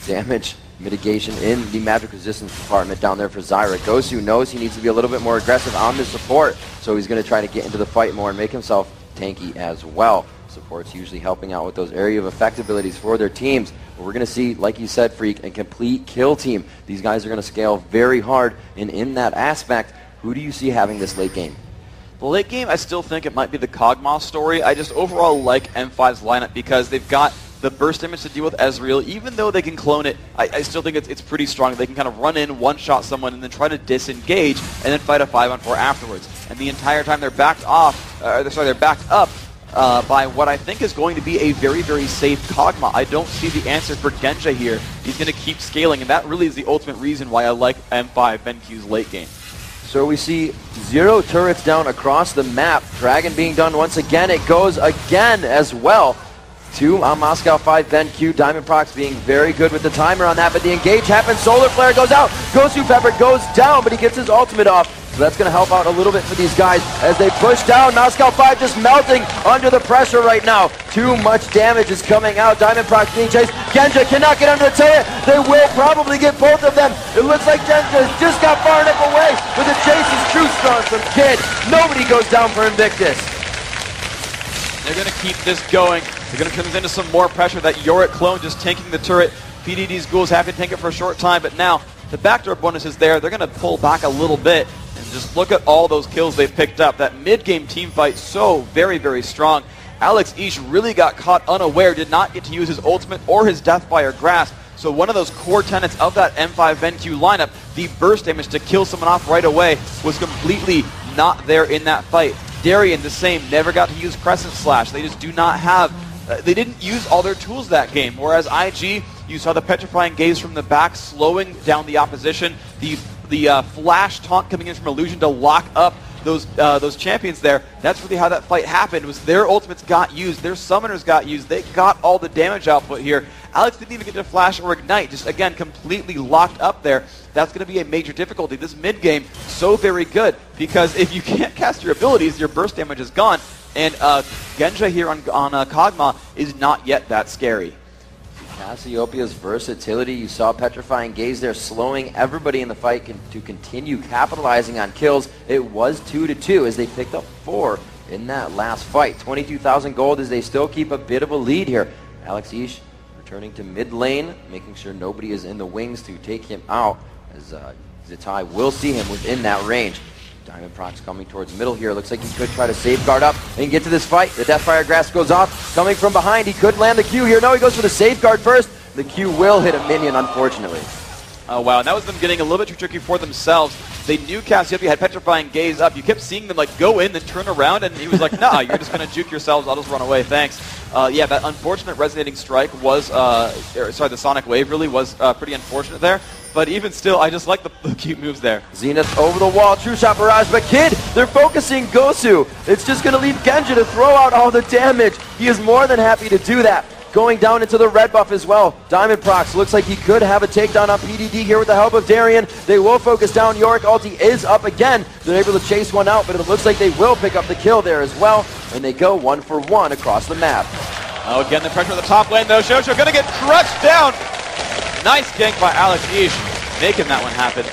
Damage mitigation in the magic resistance department down there for Zyra. Gosu knows he needs to be a little bit more aggressive on the support, so he's going to try to get into the fight more and make himself tanky as well. Supports usually helping out with those area of effect abilities for their teams. But we're going to see, like you said, Freak, a complete kill team. These guys are going to scale very hard, and in that aspect, who do you see having this late game? The late game, I still think it might be the Kog'Maw story. I just overall like M5's lineup because they've got the burst damage to deal with Ezreal. Even though they can clone it, I still think it's pretty strong. They can kind of run in, one-shot someone, and then try to disengage, and then fight a 5-on-4 afterwards. And the entire time they're backed off, they're backed up by what I think is going to be a very, very safe Kog'Maw. I don't see the answer for Genja here. He's going to keep scaling, and that really is the ultimate reason why I like M5 BenQ's late game. So we see 0 turrets down across the map. Dragon being done once again. It goes again as well. 2 on Moscow 5, BenQ. Diamond Prox being very good with the timer on that, but the engage happens. Solar Flare goes out. Gosu Pepper goes down, but he gets his ultimate off. So that's going to help out a little bit for these guys as they push down. Moscow 5 just melting under the pressure right now. Too much damage is coming out. Diamond Prox being chased. Genja cannot get under the turret. They will probably get both of them. It looks like Genja just got far enough away, but the chase is too strong from Kid. Nobody goes down for Invictus. They're going to keep this going. They're going to turn this into some more pressure. That Yorick clone just tanking the turret. PDD's ghouls have to tank it for a short time, but now the backdoor bonus is there. They're going to pull back a little bit. And just look at all those kills they've picked up. That mid-game team fight so very, very strong. Alex Ish really got caught unaware, did not get to use his ultimate or his Deathfire Grasp. So one of those core tenets of that M5 BenQ lineup, the burst damage to kill someone off right away, was completely not there in that fight. Darien, the same, never got to use Crescent Slash. They just do not have... they didn't use all their tools that game. Whereas IG, you saw the Petrifying Gaze from the back slowing down the opposition. The flash taunt coming in from Illusion to lock up those champions there. That's really how that fight happened. Was their ultimates got used, their summoners got used. They got all the damage output here. Alex didn't even get to flash or ignite. Just again, completely locked up there. That's going to be a major difficulty. This mid game so very good because if you can't cast your abilities, your burst damage is gone. And Genja here on Kog'Maw is not yet that scary. Cassiopeia's versatility, you saw Petrifying Gaze there slowing everybody in the fight to continue capitalizing on kills. It was 2-2 as they picked up 4 in that last fight. 22,000 gold as they still keep a bit of a lead here. Alex Ish returning to mid lane, making sure nobody is in the wings to take him out as Zitai will see him within that range. Diamond Prox coming towards middle here. Looks like he could try to safeguard up and get to this fight. The Deathfire Grasp goes off. Coming from behind, he could land the Q here. No, he goes for the safeguard first. The Q will hit a minion, unfortunately. Oh, wow. And that was them getting a little bit too tricky for themselves. They knew Cassiopeia had Petrifying Gaze up. You kept seeing them like go in, then turn around, and he was like, nah, you're just going to juke yourselves. I'll just run away. Thanks. Yeah, that unfortunate Resonating Strike was, sorry, the Sonic Wave really was pretty unfortunate there. But even still, I just like the cute moves there. Zenith over the wall, True Shot Barrage, but Kid They're focusing Gosu. It's just going to leave Genja to throw out all the damage. He is more than happy to do that. Going down into the red buff as well. Diamond Prox looks like he could have a takedown on PDD here with the help of Darien. They will focus down. Yorick ulti is up again. They're able to chase one out, but it looks like they will pick up the kill there as well. And they go 1 for 1 across the map. Oh, again, the pressure on the top lane, though. Shosho going to get crushed down. Nice gank by Alex Ish, making that one happen.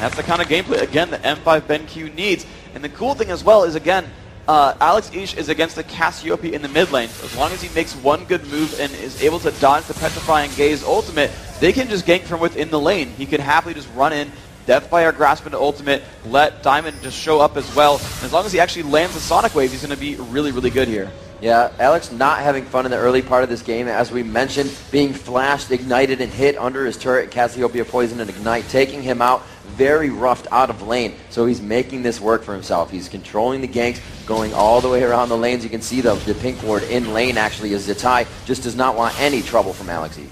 That's the kind of gameplay, again, that M5 BenQ needs. And the cool thing as well is, again, Alex Ish is against the Cassiopeia in the mid lane. As long as he makes one good move and is able to dodge the Petrifying Gaze ultimate, they can just gank from within the lane. He can happily just run in, Death by our grasp into ultimate, let Diamond just show up as well. And as long as he actually lands the Sonic Wave, he's going to be really, really good here. Yeah, Alex not having fun in the early part of this game, as we mentioned, being flashed, ignited, and hit under his turret, Cassiopeia Poison and Ignite, taking him out, very roughed out of lane. So he's making this work for himself. He's controlling the ganks, going all the way around the lanes. You can see the pink ward in lane actually is Zatai, just does not want any trouble from Alex Ish.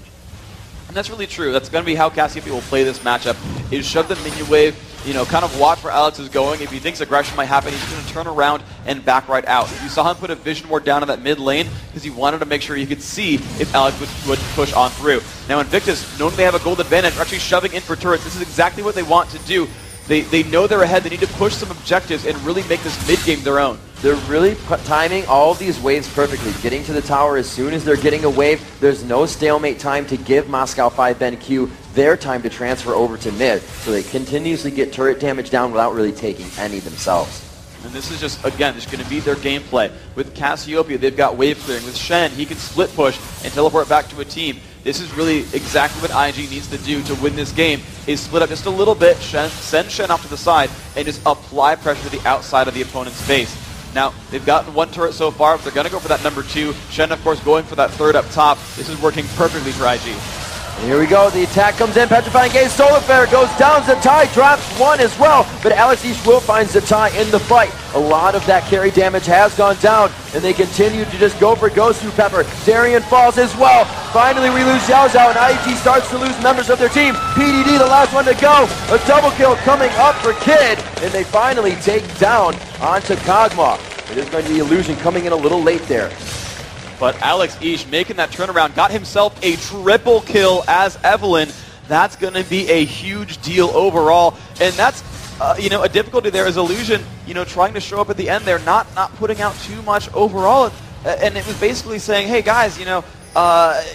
And that's really true. That's going to be how Cassiopeia will play this matchup, is shove the minion wave, you know, kind of watch where Alex is going. If he thinks aggression might happen, he's going to turn around and back right out. You saw him put a Vision Ward down in that mid lane because he wanted to make sure he could see if Alex would push on through. Now Invictus, knowing they have a gold advantage, are actually shoving in for turrets. This is exactly what they want to do. They know they're ahead. They need to push some objectives and really make this mid game their own. They're really timing all these waves perfectly. Getting to the tower as soon as they're getting a wave. There's no stalemate time to give Moscow 5 BenQ their time to transfer over to mid. So they continuously get turret damage down without really taking any themselves. And this is just, again, just going to be their gameplay. With Cassiopeia, they've got wave clearing. With Shen, he can split push and teleport back to a team. This is really exactly what IG needs to do to win this game, is split up just a little bit, send Shen off to the side, and just apply pressure to the outside of the opponent's base. Now, they've gotten one turret so far, but they're going to go for that number 2. Shen, of course, going for that third up top. This is working perfectly for IG. And here we go, the attack comes in, Petrifying Gaze, Solar Flare goes down, Zatai drops one as well, but Alex Ish will find Zatai in the fight. A lot of that carry damage has gone down, and they continue to just go for Gosu Pepper. Darien falls as well. Finally, we lose Xiao Xiao, and IG starts to lose members of their team. PDD, the last one to go. A double kill coming up for Kid, and they finally take down onto Kog'Maw. It is going to be Illusion coming in a little late there. But Alex Ish making that turnaround, got himself a triple kill as Evelyn. That's going to be a huge deal overall. And that's, you know, a difficulty there is Illusion, you know, trying to show up at the end there, not putting out too much overall. And it was basically saying, hey guys, you know,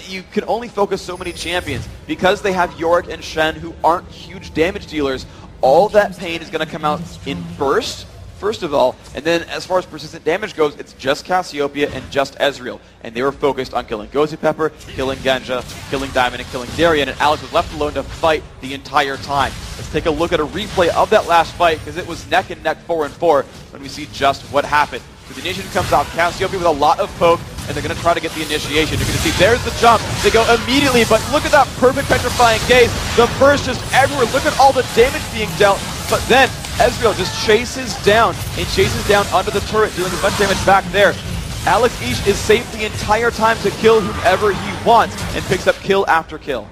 you can only focus so many champions. Because they have Yorick and Shen, who aren't huge damage dealers, all that pain is going to come out in burst, first of all, and then as far as persistent damage goes, it's just Cassiopeia and just Ezreal. And they were focused on killing Gosu Pepper, killing Genja, killing Diamond, and killing Darien, and Alex was left alone to fight the entire time. Let's take a look at a replay of that last fight, because it was neck and neck 4-4 when we see just what happened. So the initiation comes out, Cassiopeia with a lot of poke, and they're going to try to get the initiation. You're going to see, there's the jump. They go immediately, but look at that perfect Petrifying Gaze. The burst just everywhere. Look at all the damage being dealt. But then Ezreal just chases down under the turret, dealing a bunch of damage back there. Alex Ish is safe the entire time to kill whomever he wants and picks up kill after kill.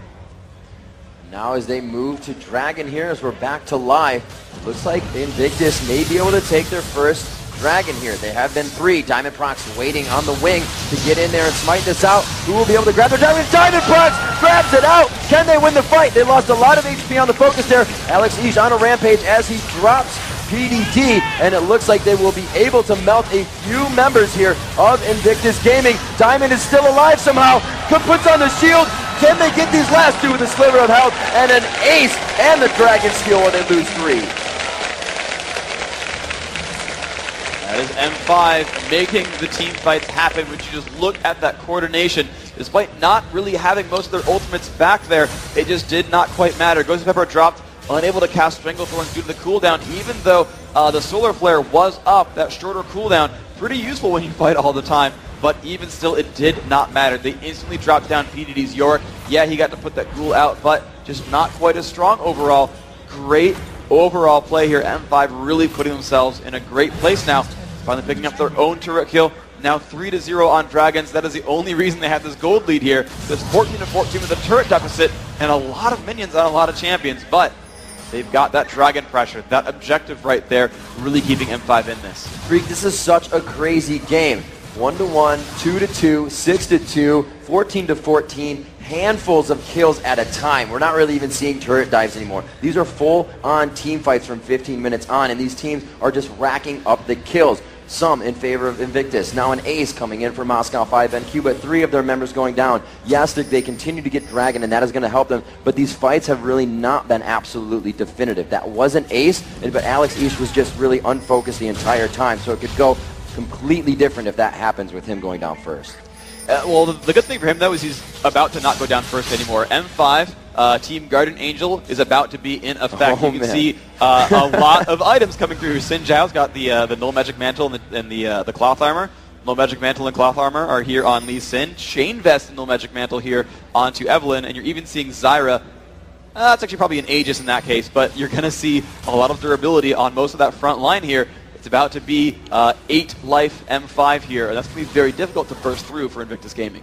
Now as they move to Dragon here, as we're back to live, looks like Invictus may be able to take their first Dragon here. They have been 3. Diamond Prox waiting on the wing to get in there and smite this out. Who will be able to grab their Dragon? Diamond Prox grabs it out! Can they win the fight? They lost a lot of HP on the focus there. Alex Ish on a rampage as he drops PDD, and it looks like they will be able to melt a few members here of Invictus Gaming. Diamond is still alive somehow. Puts on the shield. Can they get these last 2 with a sliver of health and an ace and the Dragon Steal when they lose 3? That is M5 making the team fights happen. When you just look at that coordination, despite not really having most of their ultimates back there, it just did not quite matter. Gosu Pepper dropped, unable to cast Stranglethorns due to the cooldown, even though the Solar Flare was up, that shorter cooldown, pretty useful when you fight all the time, but even still, it did not matter. They instantly dropped down PDD's Yorick. Yeah, he got to put that ghoul out, but just not quite as strong overall. Great overall play here. M5 really putting themselves in a great place now. Finally picking up their own turret kill. Now 3-0 on Dragons. That is the only reason they have this gold lead here. This 14-14 with a turret deficit and a lot of minions on a lot of champions. But They've got that dragon pressure, that objective right there, really keeping M5 in this. Freak, this is such a crazy game. 1-1, 2-2, 6-2, 14-14, handfuls of kills at a time. We're not really even seeing turret dives anymore. These are full-on team fights from 15 minutes on, and these teams are just racking up the kills. Some in favor of Invictus. Now an ace coming in for Moscow 5 NQ, but 3 of their members going down. Yes, they continue to get Dragon, and that is going to help them, but these fights have really not been absolutely definitive. That was an ace, but Alex Ish was just really unfocused the entire time, so it could go completely different if that happens with him going down first. Well, the good thing for him, though, is he's about to not go down first anymore. M5, Team Guardian Angel, is about to be in effect. You can see a lot of items coming through. Sin Zhao's got the Null Magic Mantle and the Cloth Armor. Null Magic Mantle and Cloth Armor are here on Lee Sin. Chain Vest and Null Magic Mantle here onto Evelyn. And you're even seeing Zyra. That's actually probably an Aegis in that case, but you're going to see a lot of durability on most of that front line here. It's about to be 8 life M5 here, and that's going to be very difficult to burst through for Invictus Gaming.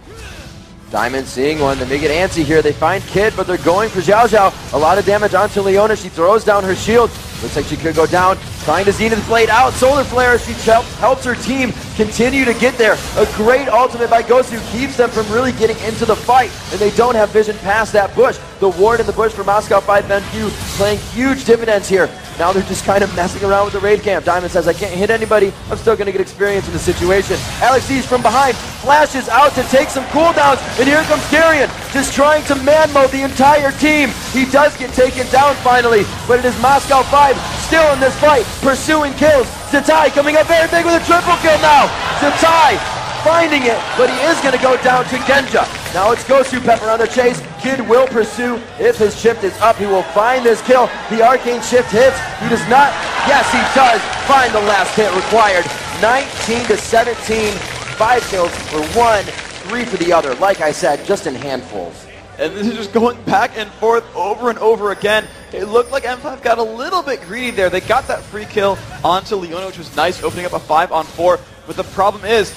Diamond seeing one. They may get antsy here. They find Kid, but they're going for Xiao Xiao. A lot of damage onto Leona. She throws down her shield. Looks like she could go down. Trying to Zenith Blade out. Solar Flare. She helps her team continue to get there. A great ultimate by Gosu keeps them from really getting into the fight, and they don't have vision past that bush. The ward in the bush for Moscow 5 NQ playing huge dividends here. Now they're just kind of messing around with the raid camp. Diamond says, I can't hit anybody. I'm still going to get experience in the situation. Alex Ish from behind flashes out to take some cooldowns, and here comes Darian, just trying to man-mode the entire team. He does get taken down finally, but it is Moscow 5 still in this fight, pursuing kills. Zatai coming up very big with a triple kill now. Zatai finding it, but he is going to go down to Genja. Now it's Gosu Pepper on the chase. Kid will pursue. If his shift is up, he will find this kill. The arcane shift hits. He does not. Yes, he does find the last hit required. 19-17. 5 kills for one, 3 for the other. Like I said, just in handfuls. And this is just going back and forth over and over again. It looked like M5 got a little bit greedy there. They got that free kill onto Leona, which was nice, opening up a 5-on-4. But the problem is,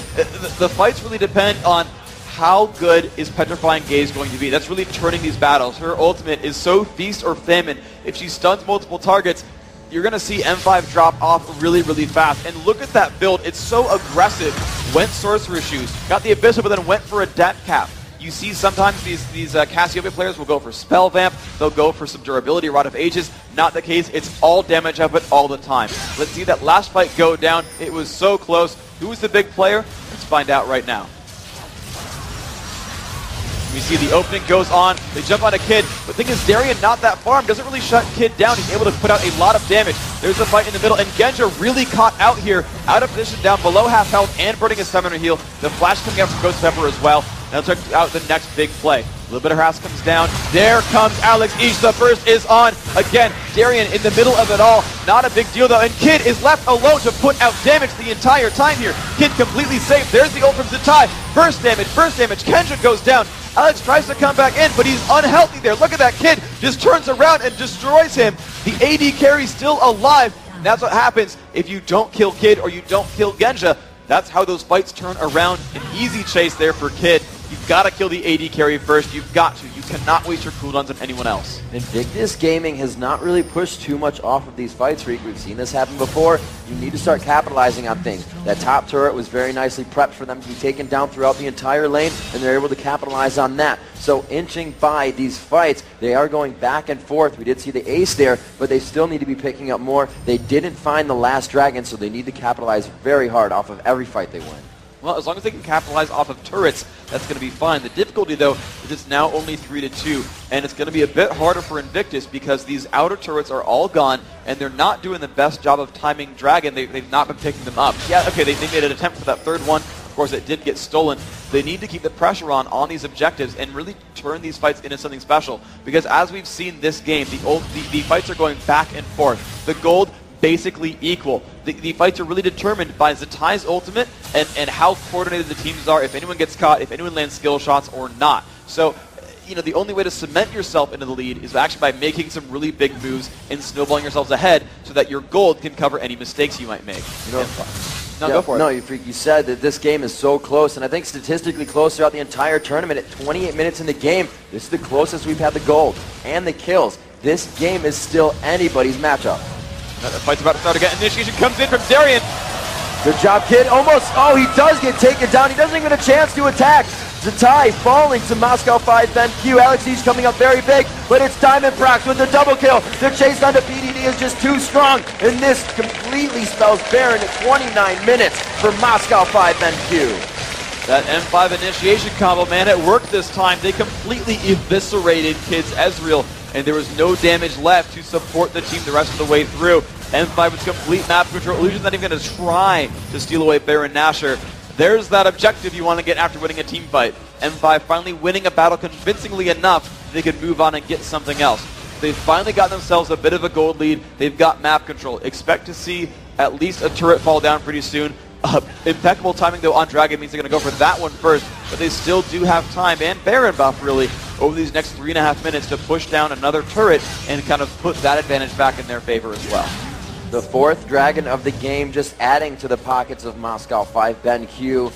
the fights really depend on how good is Petrifying Gaze going to be. That's really turning these battles. Her ultimate is so feast or famine. If she stuns multiple targets, you're going to see M5 drop off really, really fast. And look at that build. It's so aggressive. Went Sorcerer Shoes, got the Abyssal, but then went for a Death Cap. You see sometimes these Cassiopeia players will go for Spell Vamp. They'll go for some durability, Rod of Ages. Not the case. It's all damage output all the time. Let's see that last fight go down. It was so close. Who was the big player? Let's find out right now. We see the opening goes on. They jump on a Kid. The thing is, Darian not that farm. Doesn't really shut Kid down. He's able to put out a lot of damage. There's a fight in the middle, and Genja really caught out here. Out of position, down below half health, and burning his Summoner Heal. The flash coming out from Ghost Pepper as well. Now check out the next big play. A little bit of harass comes down. There comes Alex Ish. The first is on. Again, Darian in the middle of it all. Not a big deal, though. And Kid is left alone to put out damage the entire time here. Kid completely safe. There's the ult from Zatai. Burst damage, burst damage. Kendra goes down. Alex tries to come back in, but he's unhealthy there. Look at that. Kid just turns around and destroys him. The AD carry still alive. And that's what happens if you don't kill Kid or you don't kill Genja. That's how those fights turn around. An easy chase there for Kid. You've got to kill the AD carry first. You've got to. You cannot waste your cooldowns on anyone else. Invictus Gaming has not really pushed too much off of these fights, Freak. We've seen this happen before. You need to start capitalizing on things. That top turret was very nicely prepped for them to be taken down throughout the entire lane, and they're able to capitalize on that. So inching by these fights, they are going back and forth. We did see the ace there, but they still need to be picking up more. They didn't find the last dragon, so they need to capitalize very hard off of every fight they win. Well, as long as they can capitalize off of turrets, that's going to be fine. The difficulty, though, is it's now only 3-2, and it's going to be a bit harder for Invictus because these outer turrets are all gone, and they're not doing the best job of timing Dragon. They've not been picking them up. Yeah, okay, they made an attempt for that third one. Of course, it did get stolen. They need to keep the pressure on these objectives and really turn these fights into something special. Because as we've seen this game, the fights are going back and forth. The gold basically equal. The fights are really determined by Zatai's ultimate and how coordinated the teams are, if anyone gets caught, if anyone lands skill shots or not. So, you know, the only way to cement yourself into the lead is actually by making some really big moves and snowballing yourselves ahead so that your gold can cover any mistakes you might make. You know, no, go for it. No, you said that this game is so close, and I think statistically close throughout the entire tournament. At 28 minutes in the game, this is the closest we've had the gold and the kills. this game is still anybody's matchup. The fight's about to start again. Initiation comes in from Darian. Good job, kid. Almost. Oh, he does get taken down. He doesn't even get a chance to attack. Zatai falling to Moscow 5 BenQ. Alexey's coming up very big, but it's Diamond Prox with the double kill. The chase onto PDD is just too strong, and this completely spells Baron at 29 minutes for Moscow 5 BenQ. That M5 initiation combo, man, it worked this time. They completely eviscerated Kid's Ezreal, and there was no damage left to support the team the rest of the way through. M5 with complete map control. Illusion's not even going to try to steal away Baron Nashor. There's that objective you want to get after winning a team fight. M5 finally winning a battle convincingly enough they could move on and get something else. They've finally got themselves a bit of a gold lead. They've got map control. Expect to see at least a turret fall down pretty soon. Impeccable timing, though, on Dragon means they're going to go for that one first, but they still do have time, and Baron buff, really, over these next 3.5 minutes to push down another turret and kind of put that advantage back in their favor as well. The fourth Dragon of the game, just adding to the pockets of Moscow 5 BenQ.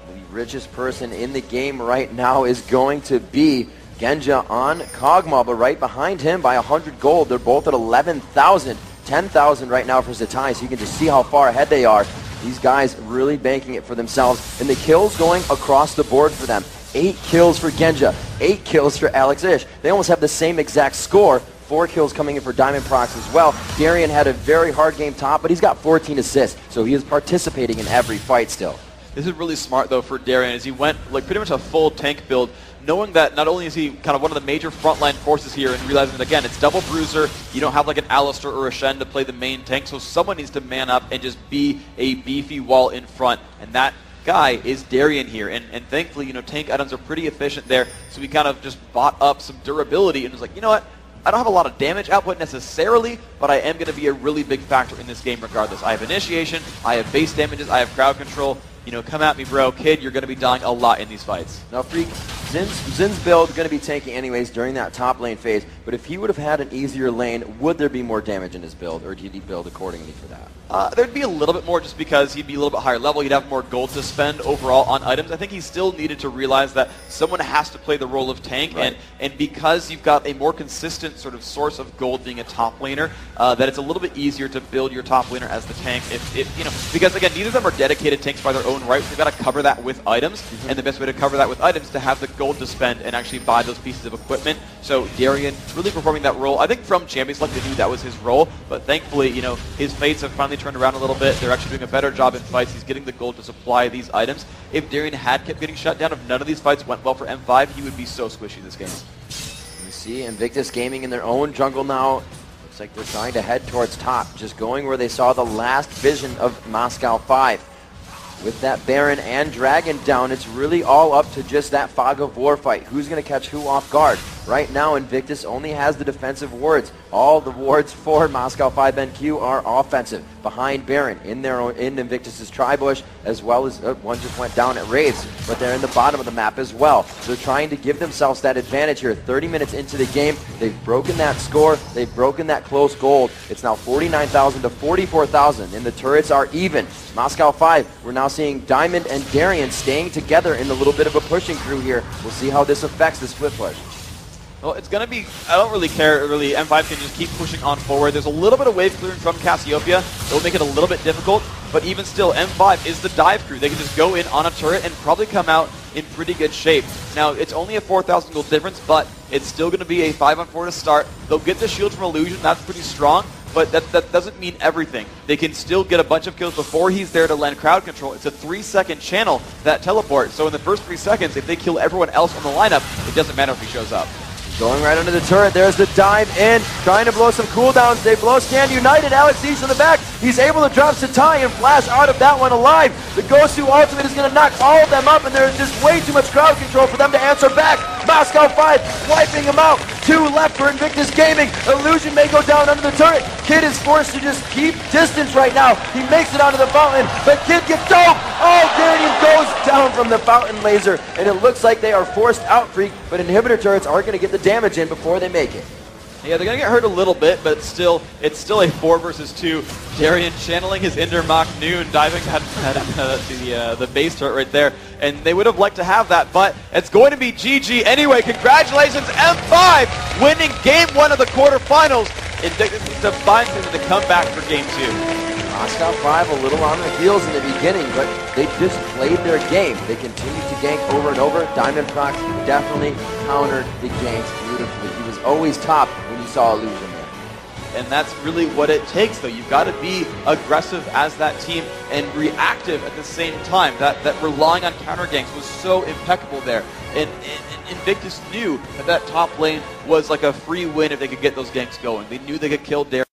The richest person in the game right now is going to be Genja on Kog'Maw, but right behind him by 100 gold. They're both at 11,000, 10,000 right now for Zatai, so you can just see how far ahead they are. These guys really banking it for themselves, and the kills going across the board for them. 8 kills for Genja, 8 kills for Alex Ish. They almost have the same exact score. 4 kills coming in for Diamond Prox as well. Darian had a very hard game top, but he's got 14 assists, so he is participating in every fight still. This is really smart, though, for Darian, as he went like pretty much a full tank build, knowing that not only is he kind of one of the major frontline forces here, and realizing that, again, it's double bruiser, you don't have like an Alistar or a Shen to play the main tank, so someone needs to man up and just be a beefy wall in front, and that guy is Darian here, and thankfully, you know, tank items are pretty efficient there, so he kind of just bought up some durability and was like, you know what, I don't have a lot of damage output necessarily, but I am going to be a really big factor in this game regardless. I have initiation, I have base damages, I have crowd control. You know, come at me, bro. Kid, you're going to be dying a lot in these fights. Now, Freak, Zin's build is going to be tanking anyways during that top lane phase, but if he would have had an easier lane, would there be more damage in his build, or did he build accordingly for that? There'd be a little bit more just because he'd be a little bit higher level. He'd have more gold to spend overall on items. I think he still needed to realize that someone has to play the role of tank, right. and because you've got a more consistent sort of source of gold being a top laner, that it's a little bit easier to build your top laner as the tank. If you know, because again, neither of them are dedicated tanks by their own right. So they've got to cover that with items, and the best way to cover that with items is to have the gold to spend and actually buy those pieces of equipment. So Darian really performing that role. I think from Champions League they knew that was his role, but thankfully, you know, his fates have finally turned around a little bit. They're actually doing a better job in fights. He's getting the gold to supply these items. If Darian had kept getting shut down, if none of these fights went well for M5, he would be so squishy this game. You see Invictus Gaming in their own jungle now. Looks like they're trying to head towards top, just going where they saw the last vision of Moscow 5. With that Baron and Dragon down, it's really all up to just that fog of war fight. Who's going to catch who off guard? Right now, Invictus only has the defensive wards. All the wards for Moscow 5 BenQ are offensive. Behind Baron, in Invictus's Tribush, as well as one just went down at Raids, but they're in the bottom of the map as well. So they're trying to give themselves that advantage here. 30 minutes into the game, they've broken that score. They've broken that close gold. It's now 49,000 to 44,000, and the turrets are even. Moscow 5, we're now seeing Diamond and Darian staying together in a little bit of a pushing crew here. We'll see how this affects this split push. Well, it's going to be, I don't really care, really. M5 can just keep pushing on forward. There's a little bit of wave clearing from Cassiopeia. It will make it a little bit difficult, but even still, M5 is the dive crew. They can just go in on a turret and probably come out in pretty good shape. Now, it's only a 4,000 gold difference, but it's still going to be a 5-on-4 to start. They'll get the shield from Illusion. That's pretty strong, but that doesn't mean everything. They can still get a bunch of kills before he's there to lend crowd control. It's a 3-second channel, that teleport. So in the first 3 seconds, if they kill everyone else on the lineup, it doesn't matter if he shows up. Going right under the turret, there's the dive in, trying to blow some cooldowns. They blow Scan United, Alex East in the back. He's able to drop Zatai and flash out of that one alive. The Gosu ultimate is going to knock all of them up, and there's just way too much crowd control for them to answer back. Moscow 5 wiping him out. 2 left for Invictus Gaming. Illusion may go down under the turret. Kid is forced to just keep distance right now. He makes it onto the fountain, but Kid gets dope. Oh, Darian goes down from the fountain laser, and it looks like they are forced out, Freak, but inhibitor turrets are going to get the damage in before they make it. Yeah, they're going to get hurt a little bit, but it's still a 4 versus 2. Darian channeling his Inder Mach Noon, diving at the base turret right there. And they would have liked to have that, but it's going to be GG anyway. Congratulations, M5 winning Game 1 of the quarterfinals. Invictus needs to find something to come back for Game 2. Moscow 5 a little on their heels in the beginning, but they just played their game. They continued to gank over and over. Diamond Prox definitely countered the ganks beautifully. He was always top when you saw Illusion there. And that's really what it takes, though. You've got to be aggressive as that team and reactive at the same time. That relying on counter ganks was so impeccable there. And Invictus knew that top lane was like a free win if they could get those ganks going. They knew they could kill Darian.